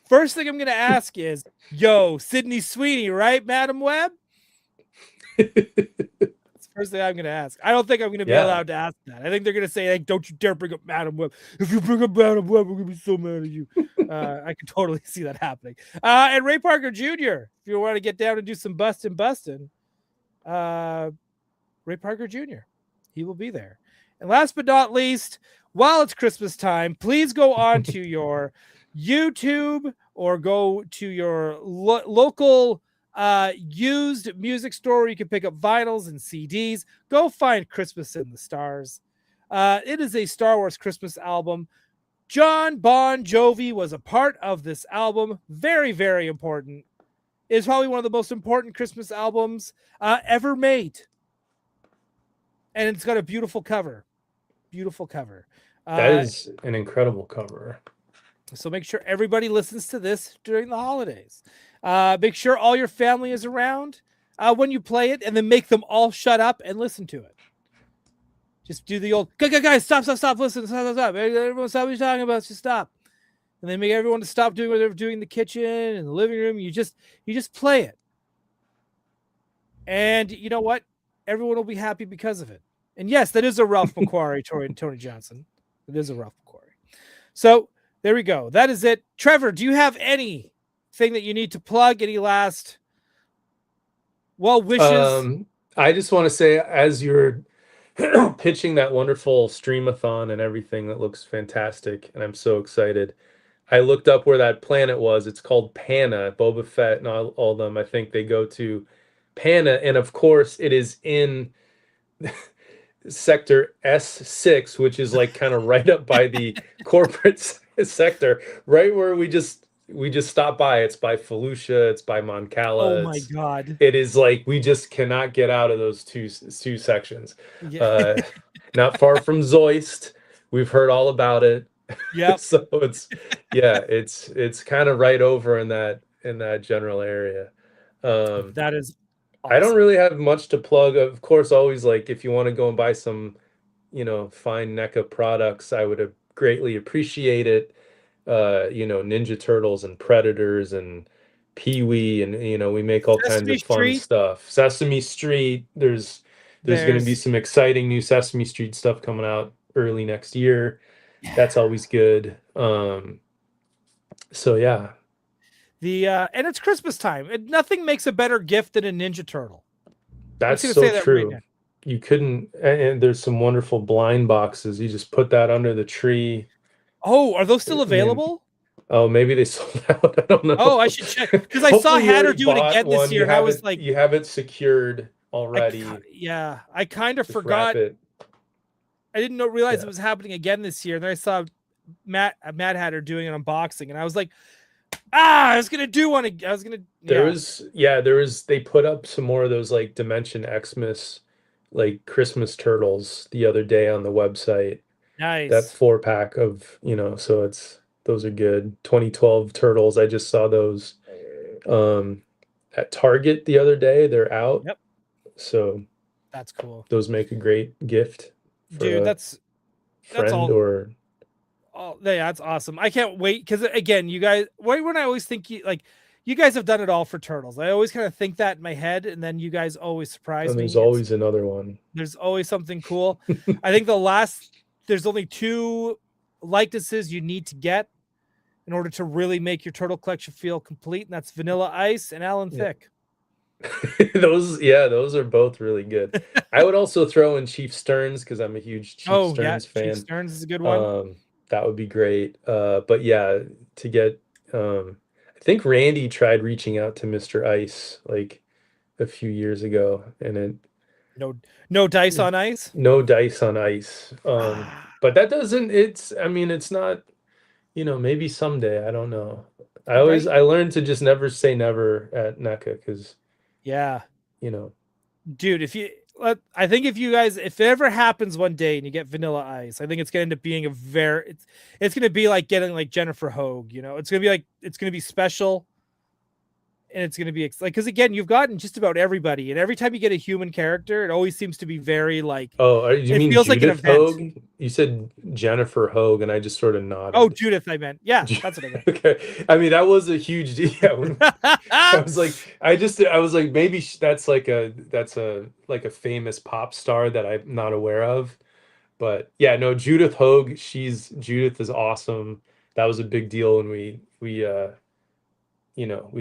First thing I'm gonna ask is, yo, Sydney Sweeney, right, Madam Web? First thing I'm going to ask. I don't think I'm going to be allowed to ask that. I think they're going to say, like, don't you dare bring up Madam Web. If you bring up Madam Web, we're going to be so mad at you. I can totally see that happening. And Ray Parker Jr., if you want to get down and do some busting, Ray Parker Jr., he will be there. And last but not least, while it's Christmas time, please go on to your YouTube or go to your local used music store. You can pick up vinyls and CDs. Go find Christmas in the Stars. It is a Star Wars Christmas album. John Bon Jovi was a part of this album. Very, very important. It's probably one of the most important Christmas albums ever made. And it's got a beautiful cover. Beautiful cover. That is an incredible cover. So make sure everybody listens to this during the holidays. Make sure all your family is around when you play it, and then make them all shut up and listen to it. Just do the old, guys, stop, listen, stop. Everyone stop what you're talking about, just stop. And then make everyone to stop doing what they're doing in the kitchen and the living room. You just play it. And you know what? Everyone will be happy because of it. And yes, that is a Ralph McQuarrie, Tony Johnson. It is a Ralph McQuarrie. So there we go. That is it. Trevor, do you have anything that you need to plug? Any last well wishes? I just want to say, as you're pitching that wonderful streamathon and everything that looks fantastic, and I'm so excited. I looked up where that planet was. It's called Pana. Boba Fett and all of them, I think they go to Pana, and of course it is in sector S6, which is like kind of right up by the corporate sector, right where we just stopped by. It's by Felucia, it's by Moncala. Oh my god. It is like we just cannot get out of those two sections. Yeah. Not far from Zoist. We've heard all about it. Yeah. So it's kind of right over in that general area. That is awesome. I don't really have much to plug. Of course, always like if you want to go and buy some, find NECA products, I would greatly appreciate it. Ninja Turtles and Predators and Pee-wee, and we make all kinds Sesame of fun Street. stuff. Sesame Street, there's going to be some exciting new Sesame Street stuff coming out early next year. Yeah. That's always good. So yeah. And it's Christmas time. Nothing makes a better gift than a Ninja Turtle. That's so true. Right, you couldn't, and there's some wonderful blind boxes. You just put that under the tree. Oh, are those still available? Oh, maybe they sold out. I don't know. Oh, I should check, because I saw Hatter do it again this year, and I was like, you have it secured already. I kind of forgot. I didn't realize it was happening again this year. And then I saw Mad Hatter doing an unboxing, and I was like, I was gonna do one. I was gonna. There was. They put up some more of those like Dimension Xmas, like Christmas turtles the other day on the website. Nice. That 4-pack of so those are good. 2012 turtles. I just saw those at Target the other day. They're out. Yep. So that's cool. Those make a great gift. Dude, that's all. Or oh yeah, that's awesome. I can't wait, because again, you guys, when I always think you guys have done it all for turtles. I always kind of think that in my head, and then you guys always surprise me. There's always another one. There's always something cool. I think there's only 2 likenesses you need to get in order to really make your turtle collection feel complete, and that's Vanilla Ice and Alan Thicke. those are both really good. I would also throw in Chief Stearns, because I'm a huge Chief Stearns fan. Chief Stearns is a good one. That would be great. But yeah, to get I think Randy tried reaching out to Mr. Ice like a few years ago, and it no dice on ice. No dice on ice. But that doesn't. It's not. Maybe someday. I don't know. I learned to just never say never at NECA, because. Yeah. Dude, I think if it ever happens one day and you get Vanilla Ice, I think it's going to end up being it's going to be like getting like Jennifer Hogue, it's going to be special. And it's going to be like, because again, you've gotten just about everybody, and every time you get a human character, it always seems to be very like. Oh, you mean feels Judith like an event. Hogue? You said Jennifer Hogue, and I just sort of nodded. Oh, Judith, I meant. Yeah, that's what I meant. Okay, that was a huge deal. I was like, maybe that's a famous pop star that I'm not aware of, but yeah, no, Judith Hogue. Judith is awesome. That was a big deal when we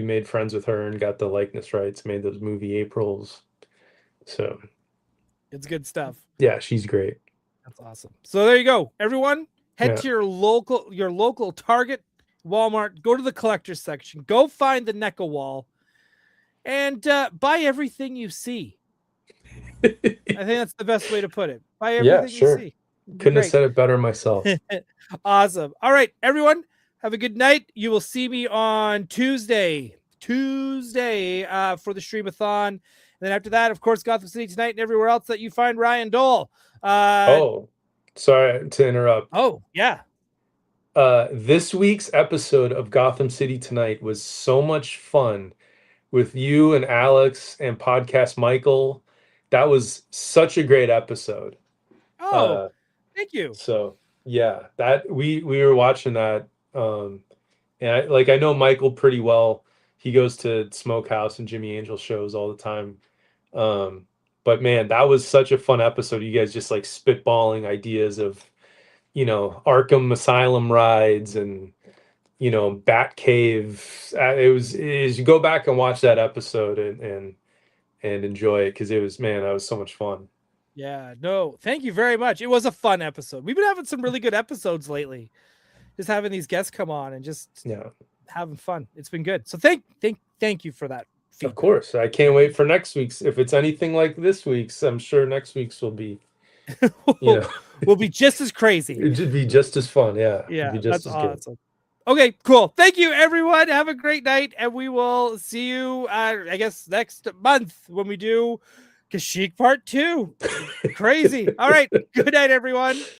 made friends with her and got the likeness rights, made those movie Aprils. So it's good stuff. Yeah, she's great. That's awesome. So there you go. Everyone, head to your local Target, Walmart, go to the collector's section, go find the NECA wall, and buy everything you see. I think that's the best way to put it. Buy everything you see. Couldn't have said it better myself. Awesome. All right, everyone. Have a good night. You will see me on Tuesday for the Streamathon. And then after that, of course, Gotham City Tonight and everywhere else that you find Ryan Doell. Sorry to interrupt. Oh, yeah. This week's episode of Gotham City Tonight was so much fun with you and Alex and Podcast Michael. That was such a great episode. Oh, thank you. So, yeah, that we were watching that. And I know Michael pretty well. He goes to Smokehouse and Jimmy Angel shows all the time. But man, that was such a fun episode. You guys just like spitballing ideas of, Arkham Asylum rides and, Batcave. It was you go back and watch that episode and enjoy it, because that was so much fun. Yeah, no, thank you very much. It was a fun episode. We've been having some really good episodes lately. Just having these guests come on and just having fun. It's been good. So thank you for that feedback. Of course. I can't wait for next week's. If it's anything like this week's, I'm sure next week's will be, will be just as crazy. It should be just as fun. Yeah. Yeah. That's awesome. Good. Okay, cool. Thank you, everyone. Have a great night. And we will see you, I guess, next month when we do Kashyyk Part 2. Crazy. All right. Good night, everyone.